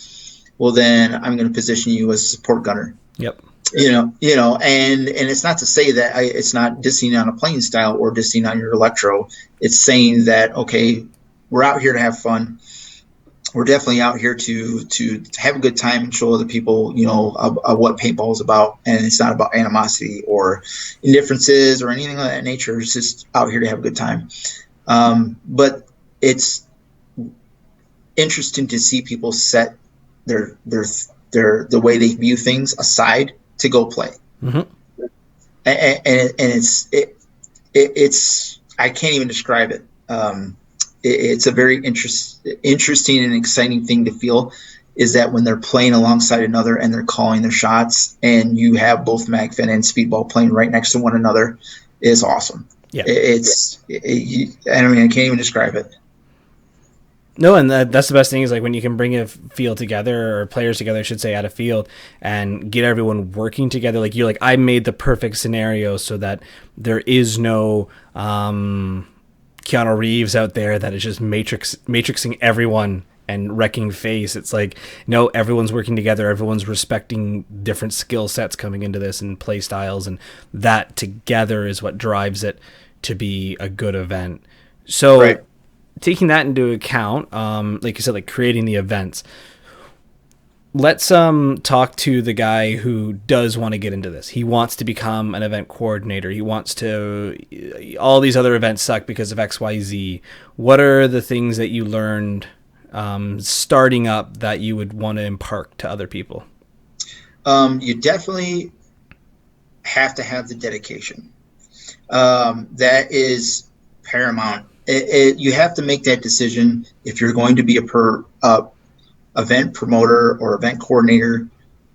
well, then I'm going to position you as a support gunner. Yep. And it's not to say that it's not dissing on a playing style or dissing on your electro. It's saying that, okay, we're out here to have fun. We're definitely out here to have a good time and show other people, what paintball is about. And it's not about animosity or indifferences or anything of that nature. It's just out here to have a good time. But it's interesting to see people set their the way they view things aside to go play. Mm-hmm. And it's I can't even describe it. It's a very interesting and exciting thing to feel, is that when they're playing alongside another and they're calling their shots, and you have both MagFed and Speedball playing right next to one another, is awesome. Yeah, I can't even describe it. No, and that's the best thing, is like when you can bring a field together, or players together, I should say, at a field, and get everyone working together. Like, you're like, I made the perfect scenario so that there is no Keanu Reeves out there that is just matrixing everyone and wrecking face. It's like, no, everyone's working together. Everyone's respecting different skill sets coming into this and play styles, and that together is what drives it to be a good event. So right. Taking that into account, like you said, like creating the events, let's talk to the guy who does want to get into this. He wants to become an event coordinator. He wants to, all these other events suck because of XYZ. What are the things that you learned starting up that you would want to impart to other people? You definitely have to have the dedication. That is paramount. You have to make that decision if you're going to be a event promoter or event coordinator.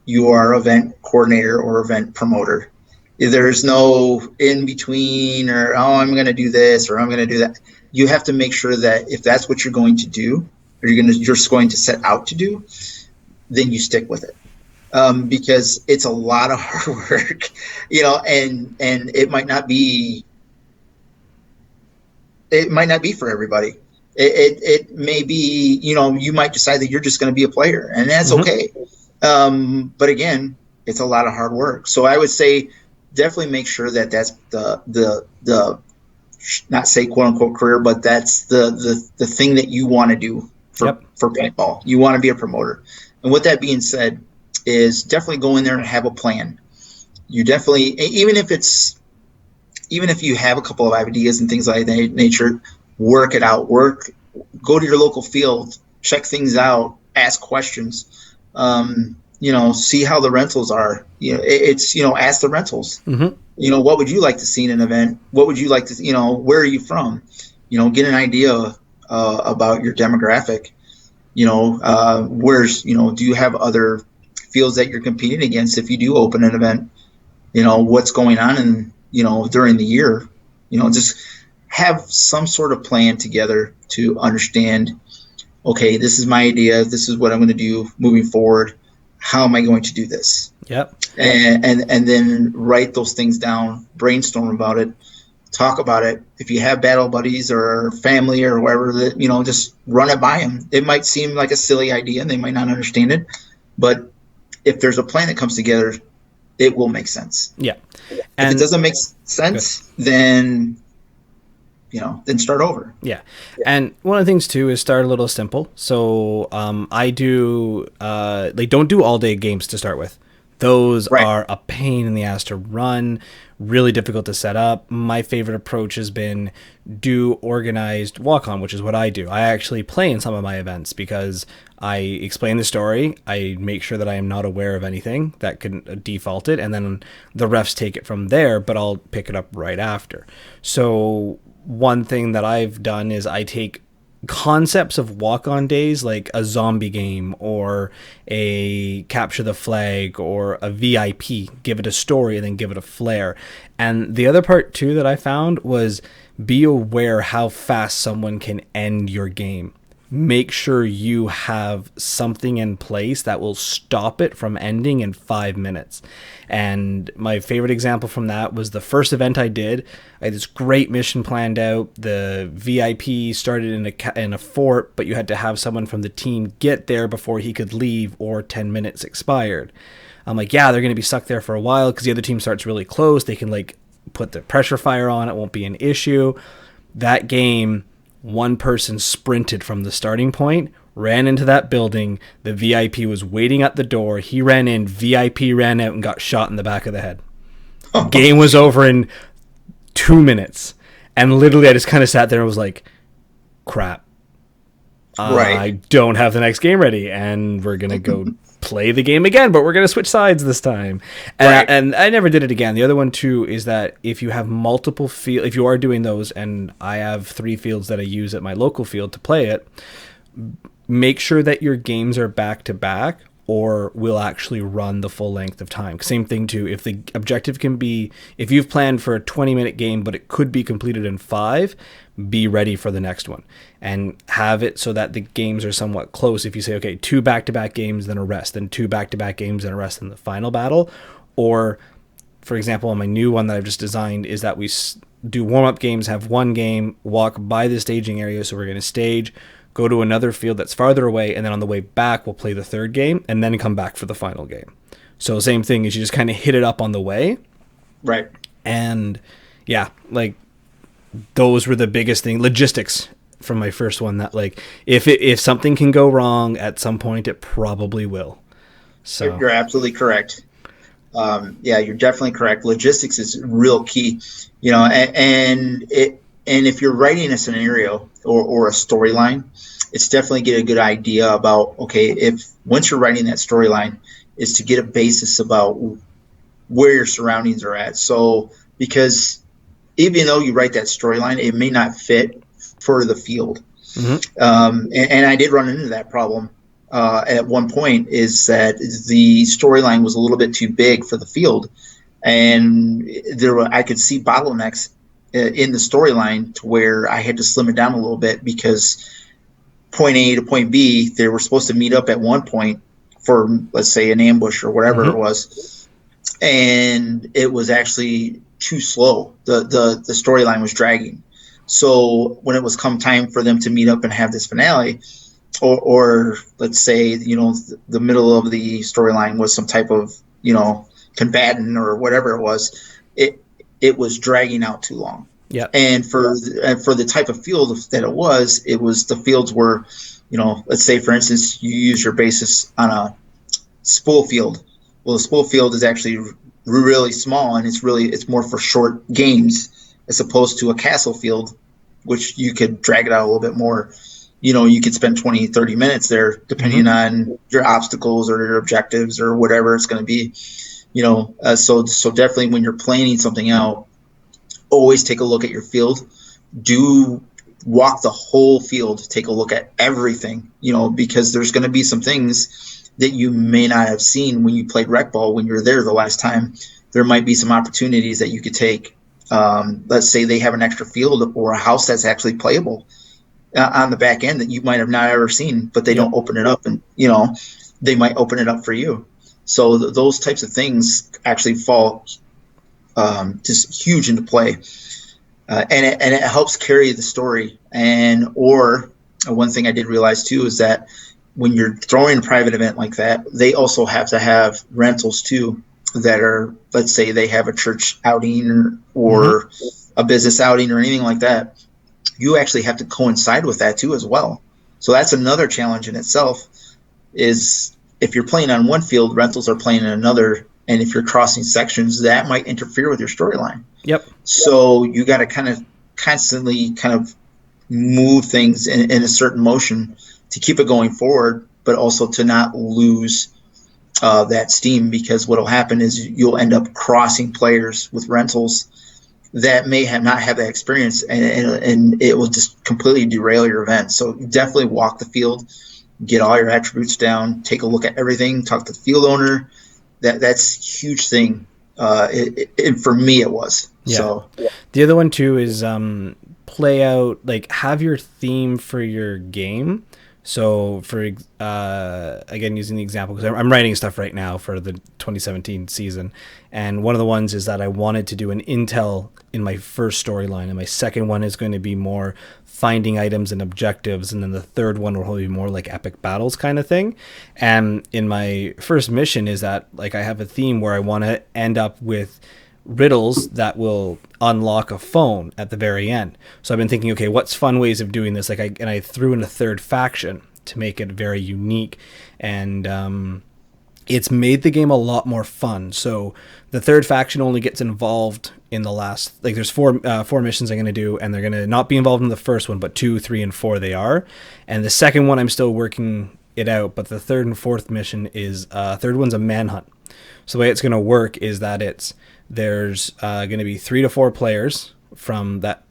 You are event coordinator or event promoter. There's no in between, or I'm going to do this or I'm going to do that. You have to make sure that if that's what you're going to do, or you're just going to set out to do, then you stick with it. Because it's a lot of hard work, and it might not be for everybody. It may be, you might decide that you're just going to be a player, and that's okay. But again, it's a lot of hard work. So I would say definitely make sure that that's the not say quote unquote career, but that's the thing that you want to do for paintball. You want to be a promoter. And with that being said, is definitely go in there and have a plan. You definitely, even if you have a couple of ideas and things like that nature, work it out. Go to your local field, check things out, ask questions. See how the rentals are. Ask the rentals. Mm-hmm. What would you like to see in an event? What would you like to, where are you from? Get an idea about your demographic. Where's, do you have other fields that you're competing against if you do open an event? What's going on in, during the year, just have some sort of plan together to understand, okay, this is my idea. This is what I'm going to do moving forward. How am I going to do this? Yep. And then write those things down, brainstorm about it, talk about it. If you have battle buddies or family or whoever, that, just run it by them. It might seem like a silly idea and they might not understand it, but if there's a plan that comes together, it will make sense. Yeah. And if it doesn't make sense, then start over. Yeah. And one of the things too is start a little simple. So I do don't do all day games to start with. Those are a pain in the ass to run, really difficult to set up. My favorite approach has been do organized walk-on, which is what I do. I actually play in some of my events because I explain the story. I make sure that I am not aware of anything that can default it, and then the refs take it from there, but I'll pick it up right after. So one thing that I've done is I take concepts of walk-on days, like a zombie game or a capture the flag or a VIP, give it a story and then give it a flair. And the other part too that I found was be aware how fast someone can end your game. Make sure you have something in place that will stop it from ending in 5 minutes. And my favorite example from that was the first event I did. I had this great mission planned out. The VIP started in a fort, but you had to have someone from the team get there before he could leave, or 10 minutes expired. I'm like, yeah, they're going to be stuck there for a while because the other team starts really close. They can like put the pressure fire on. It won't be an issue. That game, one person sprinted from the starting point, ran into that building. The VIP was waiting at the door. He ran in, VIP ran out and got shot in the back of the head. Game was over in 2 minutes. And literally I just kind of sat there and was like, crap. Right. I don't have the next game ready, and we're going to go play the game again, but we're going to switch sides this time. And I never did it again. The other one too is that if you have multiple fields, if you are doing those, and I have 3 fields that I use at my local field to play it, make sure that your games are back to back, or will actually run the full length of time. Same thing too, if the objective can be, if you've planned for a 20-minute game but it could be completed in 5, be ready for the next one, and have it so that the games are somewhat close. If you say, okay, 2 back-to-back games, then a rest, then 2 back-to-back games, then a rest in the final battle. Or, for example, on my new one that I've just designed is that we do warm-up games, have 1 game, walk by the staging area, so we're going to stage, go to another field that's farther away, and then on the way back, we'll play the 3rd game, and then come back for the final game. So same thing, is you just kind of hit it up on the way. Right. And yeah, like, those were the biggest thing. Logistics from my first one, that like, if something can go wrong at some point, it probably will. So you're absolutely correct. Yeah, you're definitely correct. Logistics is real key, and if you're writing a scenario or a storyline, it's definitely get a good idea about, okay, if once you're writing that storyline, is to get a basis about where your surroundings are at. So, because even though you write that storyline, it may not fit for the field. Mm-hmm. And I did run into that problem at one point, is that the storyline was a little bit too big for the field. And I could see bottlenecks in the storyline to where I had to slim it down a little bit, because point A to point B, they were supposed to meet up at one point for, let's say, an ambush or whatever mm-hmm. it was. And it was actually too slow. The storyline was dragging. So when it was come time for them to meet up and have this finale, or let's say, the middle of the storyline was some type of, combatant or whatever it was, it was dragging out too long. Yeah. And for the type of field that it was the fields were, let's say, for instance, you use your basis on a spool field. Well, the spool field is actually really small, and it's more for short games, as opposed to a castle field, which you could drag it out a little bit more. You could spend 20, 30 minutes there, depending mm-hmm. on your obstacles or your objectives or whatever it's going to be. So definitely when you're planning something out, always take a look at your field. Do walk the whole field, take a look at everything, because there's going to be some things that you may not have seen when you played rec ball when you were there the last time. There might be some opportunities that you could take. Let's say they have an extra field or a house that's actually playable on the back end that you might have not ever seen, but they don't open it up, and they might open it up for you. So those types of things actually fall just huge into play, and it helps carry the story. Or one thing I did realize too is that when you're throwing a private event like that, they also have to have rentals too, that are, let's say they have a church outing or mm-hmm. a business outing or anything like that. You actually have to coincide with that too as well. So that's another challenge in itself, is if you're playing on one field, rentals are playing in another, and if you're crossing sections, that might interfere with your storyline. Yep. So you got to kind of constantly move things in a certain motion to keep it going forward, but also to not lose that steam, because what will happen is you'll end up crossing players with rentals that may not have that experience, and it will just completely derail your event. So definitely walk the field, get all your attributes down, take a look at everything, talk to the field owner. That's a huge thing. For me, it was. Yeah. So the other one too is play out, like have your theme for your game. So for again, using the example, because I'm writing stuff right now for the 2017 season, and one of the ones is that I wanted to do an intel in my first storyline, and my second one is going to be more finding items and objectives, and then the third one will probably be more like epic battles kind of thing. And in my first mission is that like I have a theme where I want to end up with riddles that will unlock a phone at the very end. So I've been thinking, okay, what's fun ways of doing this? I threw in a third faction to make it very unique, and it's made the game a lot more fun. So the third faction only gets involved in the last, like there's four missions I'm going to do, and they're going to not be involved in the first one, but 2, 3, and 4 they are. And the second one I'm still working it out, but the third and fourth mission is third one's a manhunt. So the way it's going to work is that there's going to be 3 to 4 players from that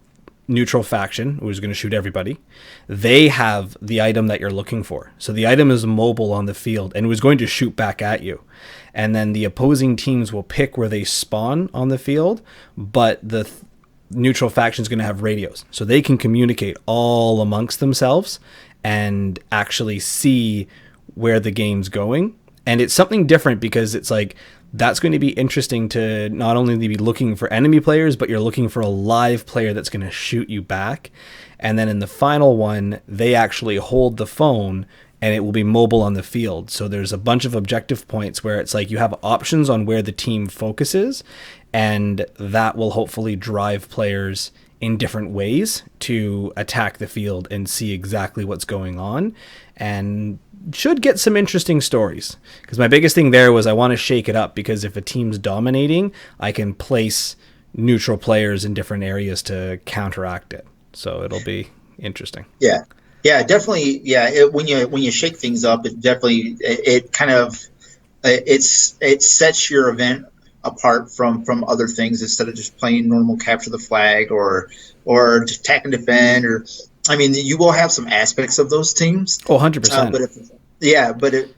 neutral faction who's going to shoot everybody. They have the item that you're looking for. So the item is mobile on the field and it was going to shoot back at you. And then the opposing teams will pick where they spawn on the field, but the neutral faction is going to have radios. So they can communicate all amongst themselves and actually see where the game's going. And it's something different because it's like, that's going to be interesting to not only be looking for enemy players, but you're looking for a live player that's going to shoot you back. And then in the final one, they actually hold the phone and it will be mobile on the field. So there's a bunch of objective points where it's like you have options on where the team focuses, and that will hopefully drive players in different ways to attack the field and see exactly what's going on, and should get some interesting stories. Because my biggest thing there was I want to shake it up, because if a team's dominating, I can place neutral players in different areas to counteract it. So it'll be interesting. Yeah, definitely. Yeah, when you shake things up, it definitely it sets your event apart from other things, instead of just playing normal capture the flag or just attack and defend. Or I mean, you will have some aspects of those teams. Oh, 100%.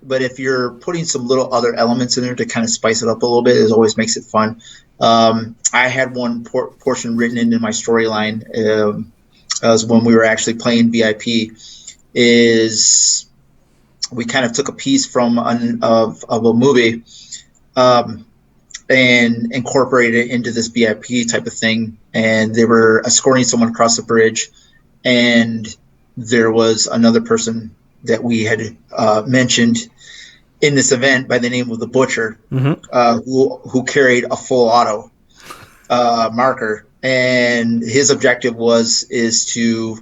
But if you're putting some little other elements in there to kind of spice it up a little bit, it always makes it fun. I had one portion written into my storyline as when we were actually playing VIP. Is we kind of took a piece from of a movie and incorporated it into this VIP type of thing. And they were escorting someone across the bridge, and there was another person that we had mentioned in this event by the name of the Butcher, who carried a full auto marker, and his objective is to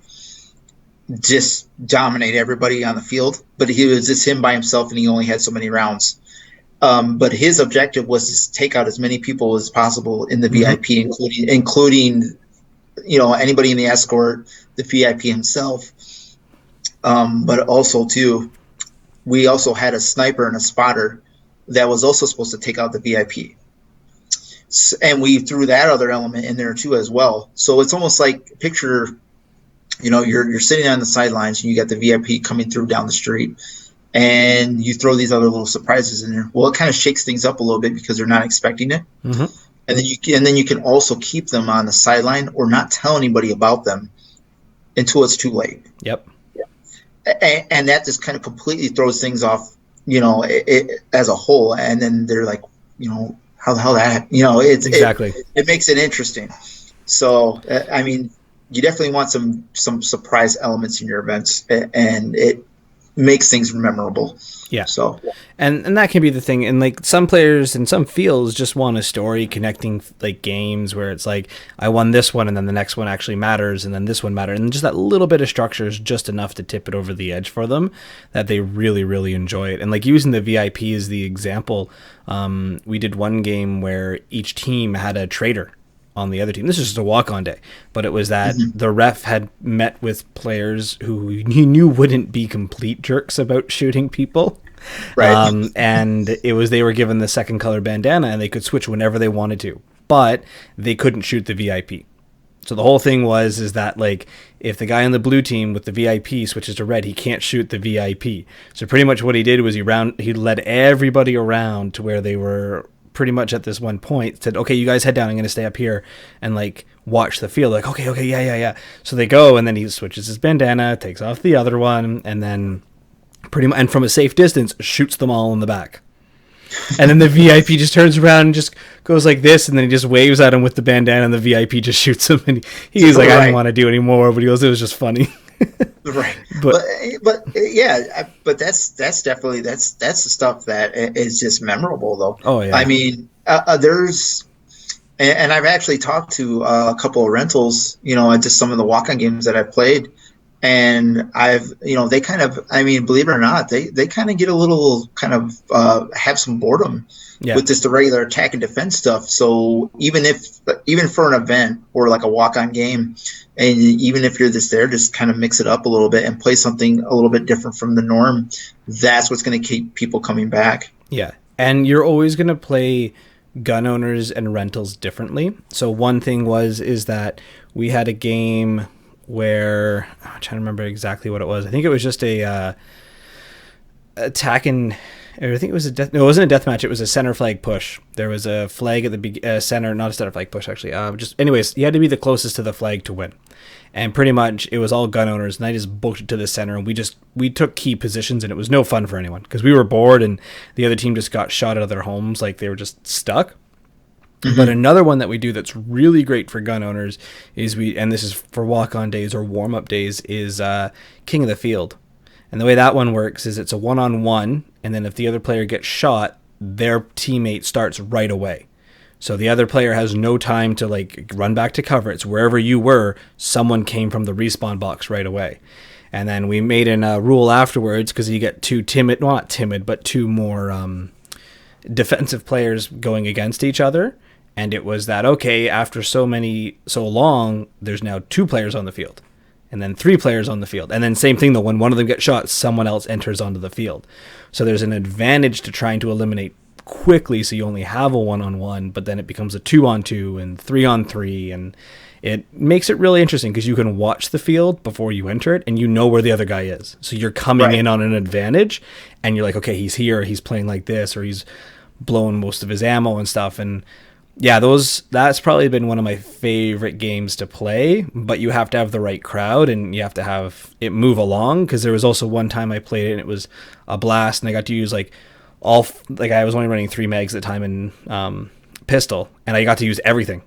just dominate everybody on the field. But he was just him by himself, and he only had so many rounds. But his objective was to take out as many people as possible in the VIP, including anybody in the escort, the VIP himself. But also too, we also had a sniper and a spotter that was also supposed to take out the VIP. And we threw that other element in there too as well. So it's almost like picture, you're sitting on the sidelines and you got the VIP coming through down the street, and you throw these other little surprises in there. Well, it kind of shakes things up a little bit because they're not expecting it. And then you can also keep them on the sideline or not tell anybody about them until it's too late. Yep. And that just kind of completely throws things off, as a whole. And then they're like, how the hell that, it's exactly. It makes it interesting. So, I mean, you definitely want some surprise elements in your events, and it makes things memorable. Yeah. So, and that can be the thing. And like some players in some fields just want a story connecting like games where it's like, I won this one and then the next one actually matters and then this one matters. And just that little bit of structure is just enough to tip it over the edge for them, that they really, really enjoy it. And like using the VIP as the example, we did one game where each team had a traitor on the other team. This is just a walk-on day, but it was that the ref had met with players who he knew wouldn't be complete jerks about shooting people. Right. And they were given the second color bandana and they could switch whenever they wanted to, but they couldn't shoot the VIP. So the whole thing is that like if the guy on the blue team with the VIP switches to red, he can't shoot the VIP. So pretty much what he did was he led everybody around to where they were pretty much at this one point said, okay, you guys head down. I'm going to stay up here and like watch the field. Like, okay, yeah. So they go, and then he switches his bandana, takes off the other one, and then pretty much, and from a safe distance, shoots them all in the back. And then the VIP just turns around and just goes like this, and then he just waves at him with the bandana, and the VIP just shoots him. And he's like, I don't want to do anymore, but he goes, it was just funny. Right. But yeah, but that's definitely that's the stuff that is just memorable, though. Oh yeah. I mean, there's, and I've actually talked to a couple of rentals, at just some of the walk-on games that I've played. And they kind of, I mean, believe it or not, they kind of get a little kind of have some boredom with just the regular attack and defense stuff. So even for an event or like a walk-on game, and even if you're just there, just kind of mix it up a little bit and play something a little bit different from the norm. That's what's going to keep people coming back. Yeah. And you're always going to play gun owners and rentals differently. So one thing is that we had a game where I'm trying to remember exactly what it was. I think it was just a attack and I think it was it wasn't a death match. It was a center flag push. There was a flag at the center, not a center flag push actually. Anyways, you had to be the closest to the flag to win. And pretty much it was all gun owners, and I just booked it to the center, and we took key positions, and it was no fun for anyone because we were bored, and the other team just got shot out of their homes, like they were just stuck. Mm-hmm. But another one that we do that's really great for gun owners is and this is for walk-on days or warm-up days, is King of the Field. And the way that one works is it's a one-on-one, and then if the other player gets shot, their teammate starts right away. So the other player has no time to like run back to cover. It's wherever you were, someone came from the respawn box right away. And then we made a rule afterwards because you get two two more defensive players going against each other. And it was that, okay, after so long, there's now 2 players on the field. And then 3 players on the field. And then same thing, though, when one of them gets shot, someone else enters onto the field. So there's an advantage to trying to eliminate quickly, so you only have a 1-on-1, but then it becomes a 2-on-2 and 3-on-3. And it makes it really interesting because you can watch the field before you enter it, and you know where the other guy is. So you're coming in on an advantage, and you're like, okay, he's here, he's playing like this, or he's blowing most of his ammo and stuff. And yeah, that's probably been one of my favorite games to play, but you have to have the right crowd and you have to have it move along, because there was also one time I played it and it was a blast, and I got to use I was only running 3 mags at the time in pistol, and I got to use everything.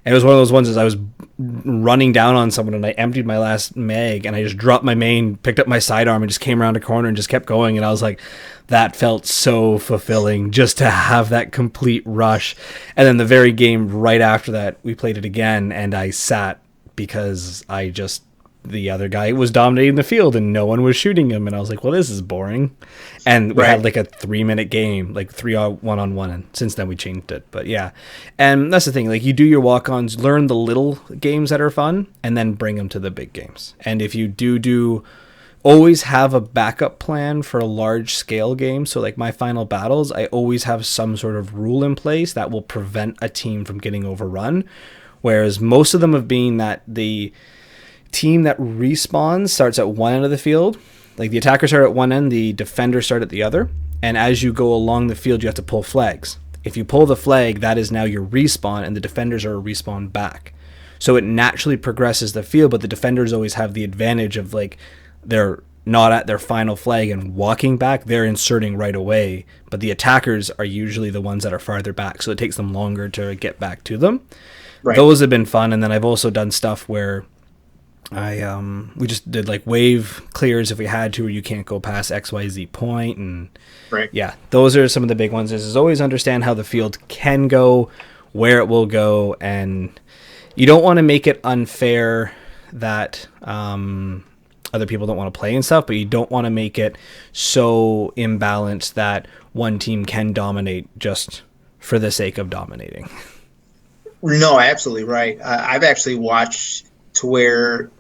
And it was one of those ones as I was running down on someone and I emptied my last mag and I just dropped my main, picked up my sidearm and just came around a corner and just kept going. And I was like, that felt so fulfilling just to have that complete rush. And then the very game right after that, we played it again and I sat because the other guy was dominating the field and no one was shooting him. And I was like, well, this is boring. And we had like a 3-minute game, like 3 1-on-1. And since then we changed it. But yeah. And that's the thing. Like, you do your walk-ons, learn the little games that are fun, and then bring them to the big games. And if you do always have a backup plan for a large scale game. So like my final battles, I always have some sort of rule in place that will prevent a team from getting overrun. Whereas most of them have been that the team that respawns starts at one end of the field. Like, the attackers start at one end, the defenders start at the other. And as you go along the field, you have to pull flags. If you pull the flag, that is now your respawn, and the defenders are a respawn back. So it naturally progresses the field, but the defenders always have the advantage of, like, they're not at their final flag and walking back, they're inserting right away. But the attackers are usually the ones that are farther back, so it takes them longer to get back to them. Right. Those have been fun. And then I've also done stuff where we just did like wave clears if we had to, where you can't go past XYZ point. And yeah, those are some of the big ones. Is always understand how the field can go, where it will go, and you don't want to make it unfair that other people don't want to play and stuff, but you don't want to make it so imbalanced that one team can dominate just for the sake of dominating. No, absolutely right. I've actually watched to where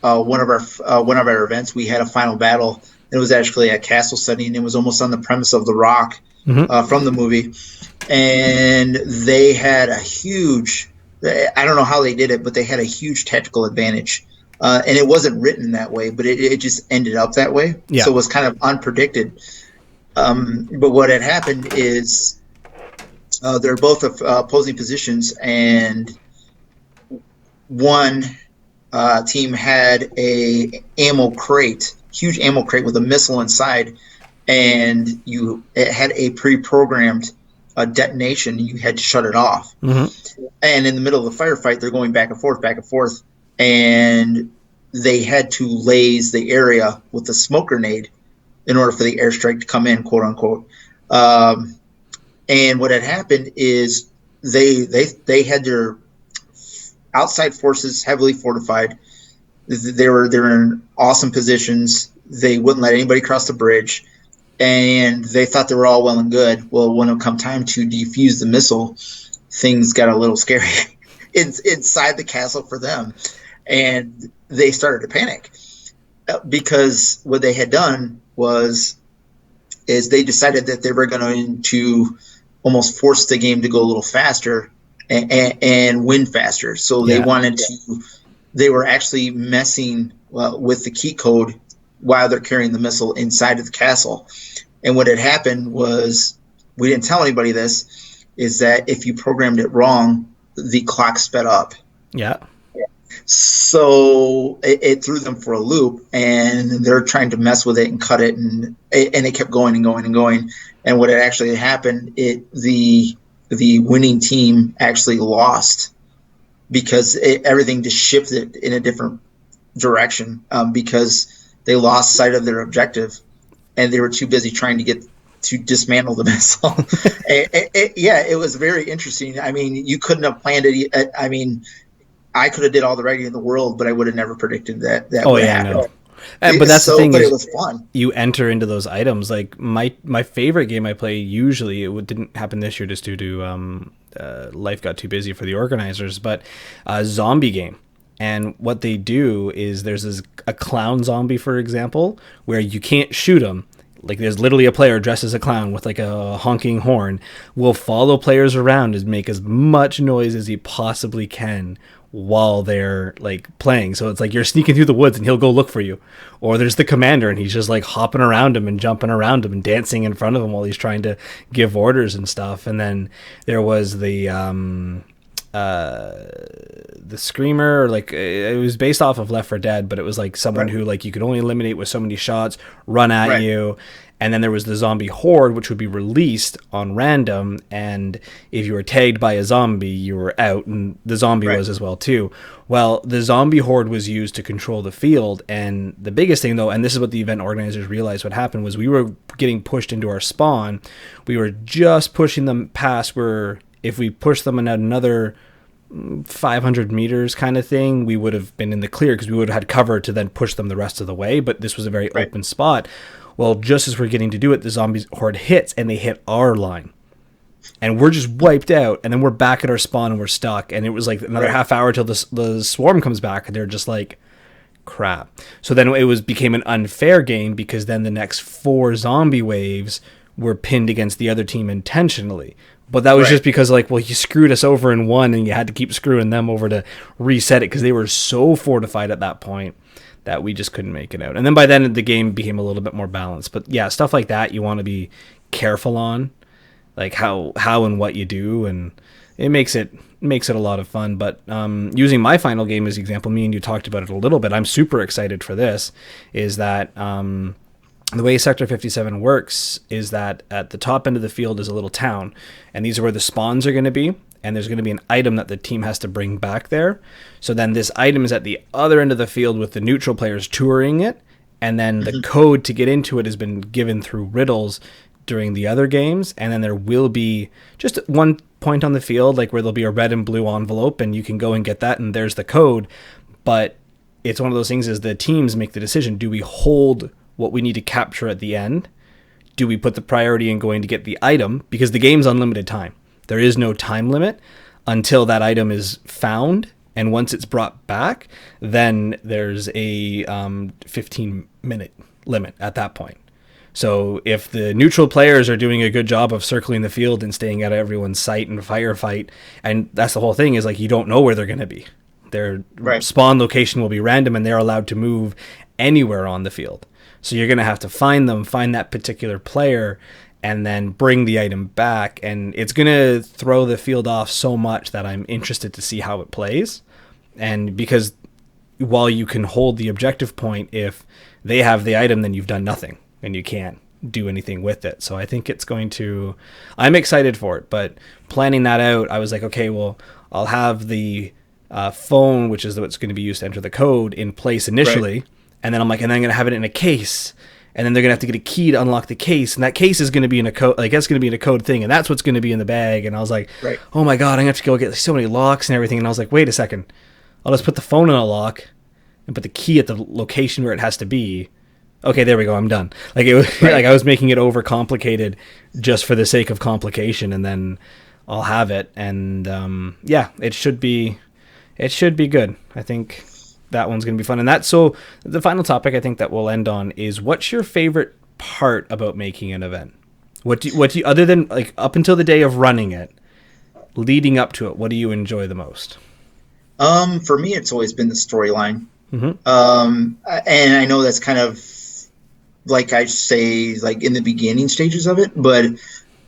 one of our events, we had a final battle. It was actually a castle setting. It was almost on the premise of The Rock from the movie, and they had a huge. I don't know how they did it, but they had a huge tactical advantage, and it wasn't written that way, but it just ended up that way. Yeah. So it was kind of unpredicted. But what had happened is They're both opposing positions, and one team had a ammo crate, huge ammo crate with a missile inside, and it had a pre-programmed detonation. You had to shut it off. Mm-hmm. And in the middle of the firefight, they're going back and forth, and they had to laze the area with a smoke grenade in order for the airstrike to come in, quote unquote. And what had happened is they had their outside forces heavily fortified. They were in awesome positions. They wouldn't let anybody cross the bridge, and they thought they were all well and good. Well, when it come time to defuse the missile, things got a little scary inside the castle for them, and they started to panic because what they had done is they decided that they were going to almost force the game to go a little faster and win faster. So they wanted to. They were actually messing with the key code while they're carrying the missile inside of the castle. And what had happened was, we didn't tell anybody this, is that if you programmed it wrong, the clock sped up. Yeah. So it threw them for a loop, and they're trying to mess with it and cut it, and it kept going and going and going. And what had actually happened, the winning team actually lost because everything just shifted in a different direction because they lost sight of their objective, and they were too busy trying to dismantle the missile. It was very interesting. I mean, you couldn't have planned it. I mean, I could have did all the writing in the world, but I would have never predicted that would happen. No. But that's the thing. But it was fun. You enter into those items. Like my favorite game I play, usually it didn't happen this year just due to life got too busy for the organizers, but a zombie game. And what they do is there's a clown zombie, for example, where you can't shoot them. Like there's literally a player dressed as a clown with like a honking horn will follow players around and make as much noise as he possibly can while they're like playing. So it's like you're sneaking through the woods and he'll go look for you. Or there's the commander and he's just like hopping around him and jumping around him and dancing in front of him while he's trying to give orders and stuff. And then there was the screamer, like it was based off of Left 4 Dead, but it was like someone who like you could only eliminate with so many shots, run at you. And then there was the zombie horde, which would be released on random, and if you were tagged by a zombie, you were out, and the zombie was as well too. Well, the zombie horde was used to control the field, and the biggest thing though, and this is what the event organizers realized what happened, was we were getting pushed into our spawn. We were just pushing them past where if we pushed them another 500 meters kind of thing, we would have been in the clear because we would have had cover to then push them the rest of the way, but this was a very open spot. Well, just as we're getting to do it, the zombie horde hits, and they hit our line. And we're just wiped out, and then we're back at our spawn, and we're stuck. And it was like another half hour till the swarm comes back, and they're just like, crap. So then it became an unfair game, because then the next 4 zombie waves were pinned against the other team intentionally. But that was just because, like, well, you screwed us over in one, and you had to keep screwing them over to reset it, because they were so fortified at that point that we just couldn't make it out. And then by then the game became a little bit more balanced. But yeah, stuff like that you want to be careful on, like how and what you do, and it makes it a lot of fun. But using my final game as example, me and you talked about it a little bit. I'm super excited for this. Is that the way Sector 57 works is that at the top end of the field is a little town, and these are where the spawns are going to be. And there's going to be an item that the team has to bring back there. So then this item is at the other end of the field with the neutral players touring it. And then the code to get into it has been given through riddles during the other games. And then there will be just one point on the field, like where there'll be a red and blue envelope, and you can go and get that, and there's the code. But it's one of those things is the teams make the decision. Do we hold what we need to capture at the end? Do we put the priority in going to get the item? Because the game's unlimited time. There is no time limit until that item is found, and once it's brought back, then there's a 15-minute limit at that point. So if the neutral players are doing a good job of circling the field and staying out of everyone's sight and firefight, and that's the whole thing, is like you don't know where they're going to be. Their spawn location will be random, and they're allowed to move anywhere on the field. So you're going to have to find that particular player and then bring the item back. And it's going to throw the field off so much that I'm interested to see how it plays. And because while you can hold the objective point, if they have the item, then you've done nothing and you can't do anything with it. So I think it's going to, I'm excited for it, but planning that out, I was like, okay, well, I'll have the phone, which is what's going to be used to enter the code, in place initially. Right. And then I'm like, and then I'm going to have it in a case. And then they're going to have to get a key to unlock the case. And that case is going to be in a code, like that's going to be in a code thing. And that's what's going to be in the bag. And I was like, right. Oh my God, I'm going to have to go get so many locks and everything. And I was like, wait a second. I'll just put the phone in a lock and put the key at the location where it has to be. Okay, there we go. I'm done. Like it was right. Like I was making it overcomplicated just for the sake of complication. And then I'll have it. And yeah, it should be good. I think that one's going to be fun. And that's so the final topic I think that we'll end on is, what's your favorite part about making an event? What do you, other than like up until the day of running it, leading up to it, what do you enjoy the most? For me, it's always been the storyline. Mm-hmm. And I know that's kind of like I say, like in the beginning stages of it, but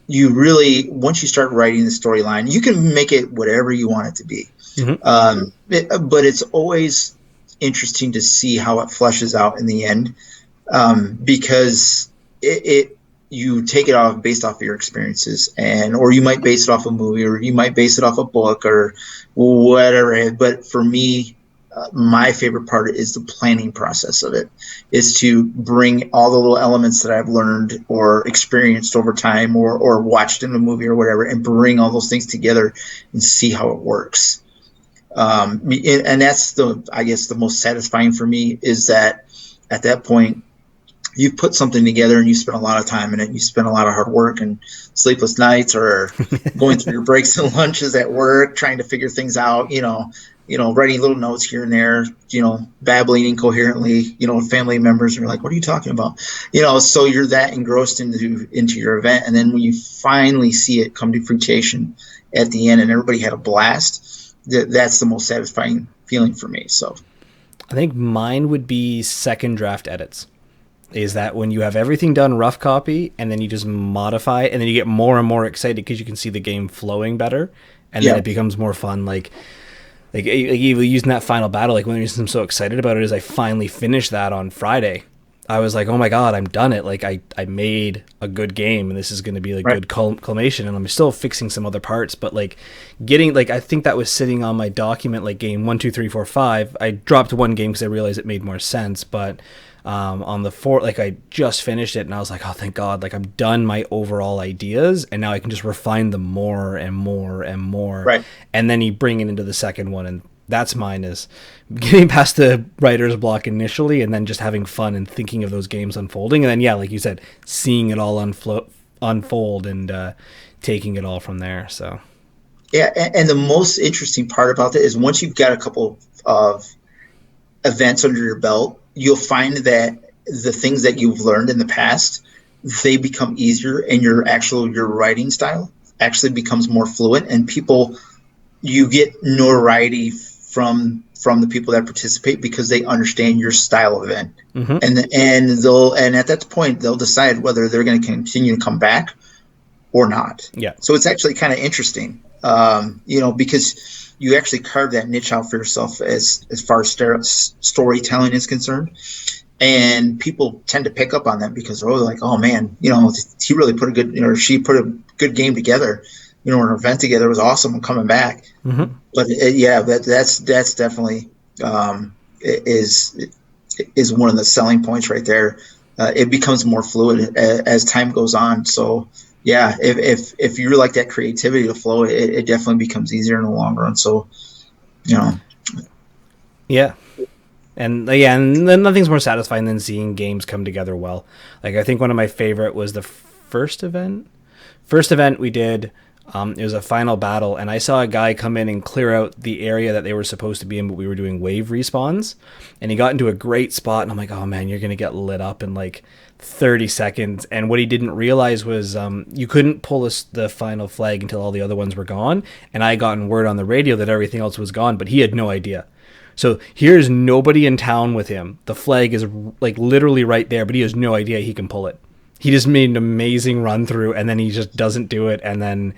you really, once you start writing the storyline, you can make it whatever you want it to be. Mm-hmm. But it's always interesting to see how it fleshes out in the end, because you take it off based off of your experiences, or you might base it off a movie, or you might base it off a book or whatever. But for me, my favorite part is the planning process of it, is to bring all the little elements that I've learned or experienced over time or watched in a movie or whatever, and bring all those things together and see how it works. And that's I guess the most satisfying for me, is that at that point you've put something together and you spent a lot of time in it. You spent a lot of hard work and sleepless nights, or going through your breaks and lunches at work, trying to figure things out, writing little notes here and there, babbling incoherently, family members are like, what are you talking about? So you're that engrossed into your event. And then when you finally see it come to fruition at the end and everybody had a blast, that's the most satisfying feeling for me. So I think mine would be second draft edits. Is that when you have everything done rough copy and then you just modify it, and then you get more and more excited because you can see the game flowing better, and then it becomes more fun. Like even using that final battle, like one of the reasons I'm so excited about it is I finally finished that on Friday. I was like, oh my God, I'm done it. Like I made a good game, and this is going to be like good culmination. And I'm still fixing some other parts, but like getting, like, I think that was sitting on my document, like game 1, 2, 3, 4, 5. I dropped one game because I realized it made more sense. But on the 4, like I just finished it and I was like, oh, thank God. Like I'm done my overall ideas, and now I can just refine them more and more and more. Right. And then you bring it into the second one, and that's mine, is getting past the writer's block initially, and then just having fun and thinking of those games unfolding. And then, yeah, like you said, seeing it all unfold and taking it all from there. So, yeah. And the most interesting part about that is once you've got a couple of events under your belt, you'll find that the things that you've learned in the past, they become easier, and your writing style actually becomes more fluent, and you get notoriety from the people that participate because they understand your style of event. Mm-hmm. And at that point they'll decide whether they're going to continue to come back or not. Yeah. So it's actually kind of interesting, because you actually carve that niche out for yourself as far as storytelling is concerned. And people tend to pick up on that because they're like, oh man, he really put a good, or she put a good game together. An event together was awesome. I'm coming back. Mm-hmm. But that's definitely is one of the selling points right there. It becomes more fluid as time goes on. So yeah, if you like that creativity to flow, it definitely becomes easier in the long run. So, yeah. And then nothing's more satisfying than seeing games come together well. Like I think one of my favorite was the first event we did. It was a final battle, and I saw a guy come in and clear out the area that they were supposed to be in, but we were doing wave respawns, and he got into a great spot, and I'm like, oh man, you're going to get lit up in like 30 seconds. And what he didn't realize was you couldn't pull the final flag until all the other ones were gone, and I gotten word on the radio that everything else was gone, but he had no idea. So here's nobody in town with him. The flag is like literally right there, but he has no idea he can pull it. He just made an amazing run through, and then he just doesn't do it, and then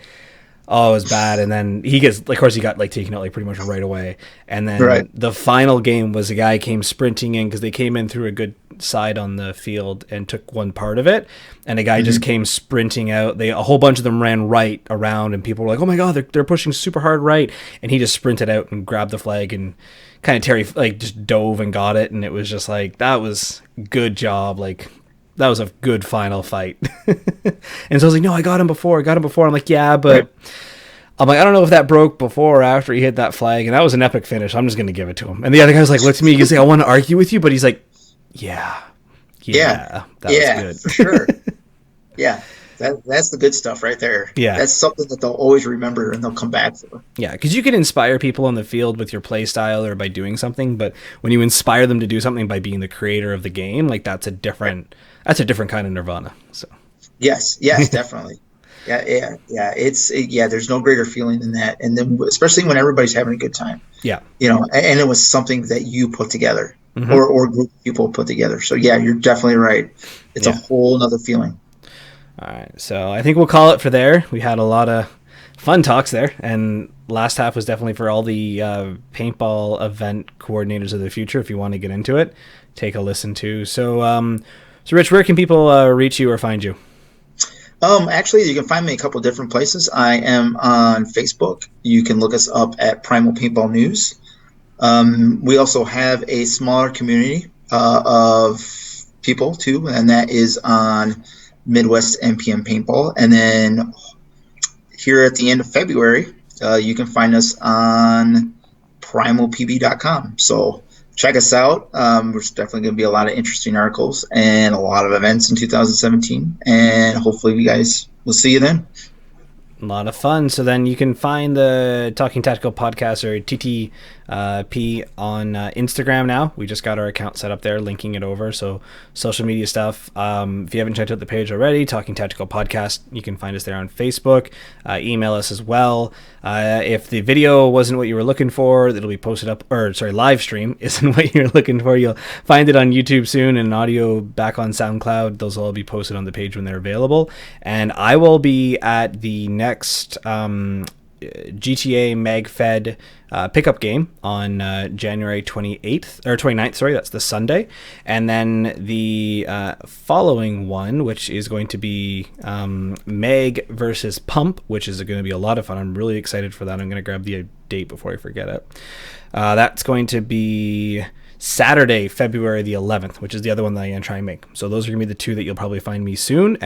oh, it was bad. And then he gets, of course, he got like taken out like pretty much right away. And then Right. the final game was a guy came sprinting in because they came in through a good side on the field and took one part of it. And a guy just came sprinting out. A whole bunch of them ran right around, and people were like, "Oh my god, they're pushing super hard right!" And he just sprinted out and grabbed the flag and kind of just dove and got it. And it was just like, that was good job, like. That was a good final fight. And so I was like, no, I got him before. I'm like, yeah, but I'm like, I don't know if that broke before or after he hit that flag. And that was an epic finish. I'm just going to give it to him. And the other guy was like, looked at me. He's like, I want to argue with you. But he's like, yeah, that was good. For sure. Yeah. That's the good stuff right there. Yeah. That's something that they'll always remember and they'll come back for. Yeah, because you can inspire people on the field with your play style or by doing something, but when you inspire them to do something by being the creator of the game, like that's a different kind of nirvana. So yes, definitely. Yeah. There's no greater feeling than that, and then especially when everybody's having a good time. Yeah, and it was something that you put together or a group of people put together. So yeah, you're definitely right. It's a whole nother feeling. All right, so I think we'll call it for there. We had a lot of fun talks there, and last half was definitely for all the paintball event coordinators of the future. If you want to get into it, take a listen to. So Rich, where can people reach you or find you? Actually, you can find me a couple different places. I am on Facebook. You can look us up at Primal Paintball News. We also have a smaller community of people too, and that is on Midwest NPM Paintball. And then here at the end of February, you can find us on primalpb.com. So check us out. There's definitely going to be a lot of interesting articles and a lot of events in 2017. And hopefully you guys will see you then. A lot of fun. So then you can find the Talking Tactical Podcast or TTP on Instagram now. We just got our account set up there, linking it over. So social media stuff. If you haven't checked out the page already, Talking Tactical Podcast, you can find us there on Facebook. Email us as well. If the video wasn't what you were looking for, it'll be posted up, live stream isn't what you're looking for. You'll find it on YouTube soon and audio back on SoundCloud. Those will all be posted on the page when they're available. And I will be at the next GTA MagFed pickup game on January 28th or 29th. Sorry, that's the Sunday. And then the following one, which is going to be Mag versus Pump, which is going to be a lot of fun. I'm really excited for that. I'm going to grab the date before I forget it. That's going to be Saturday, February the 11th, which is the other one that I'm going to try and make. So those are going to be the two that you'll probably find me soon.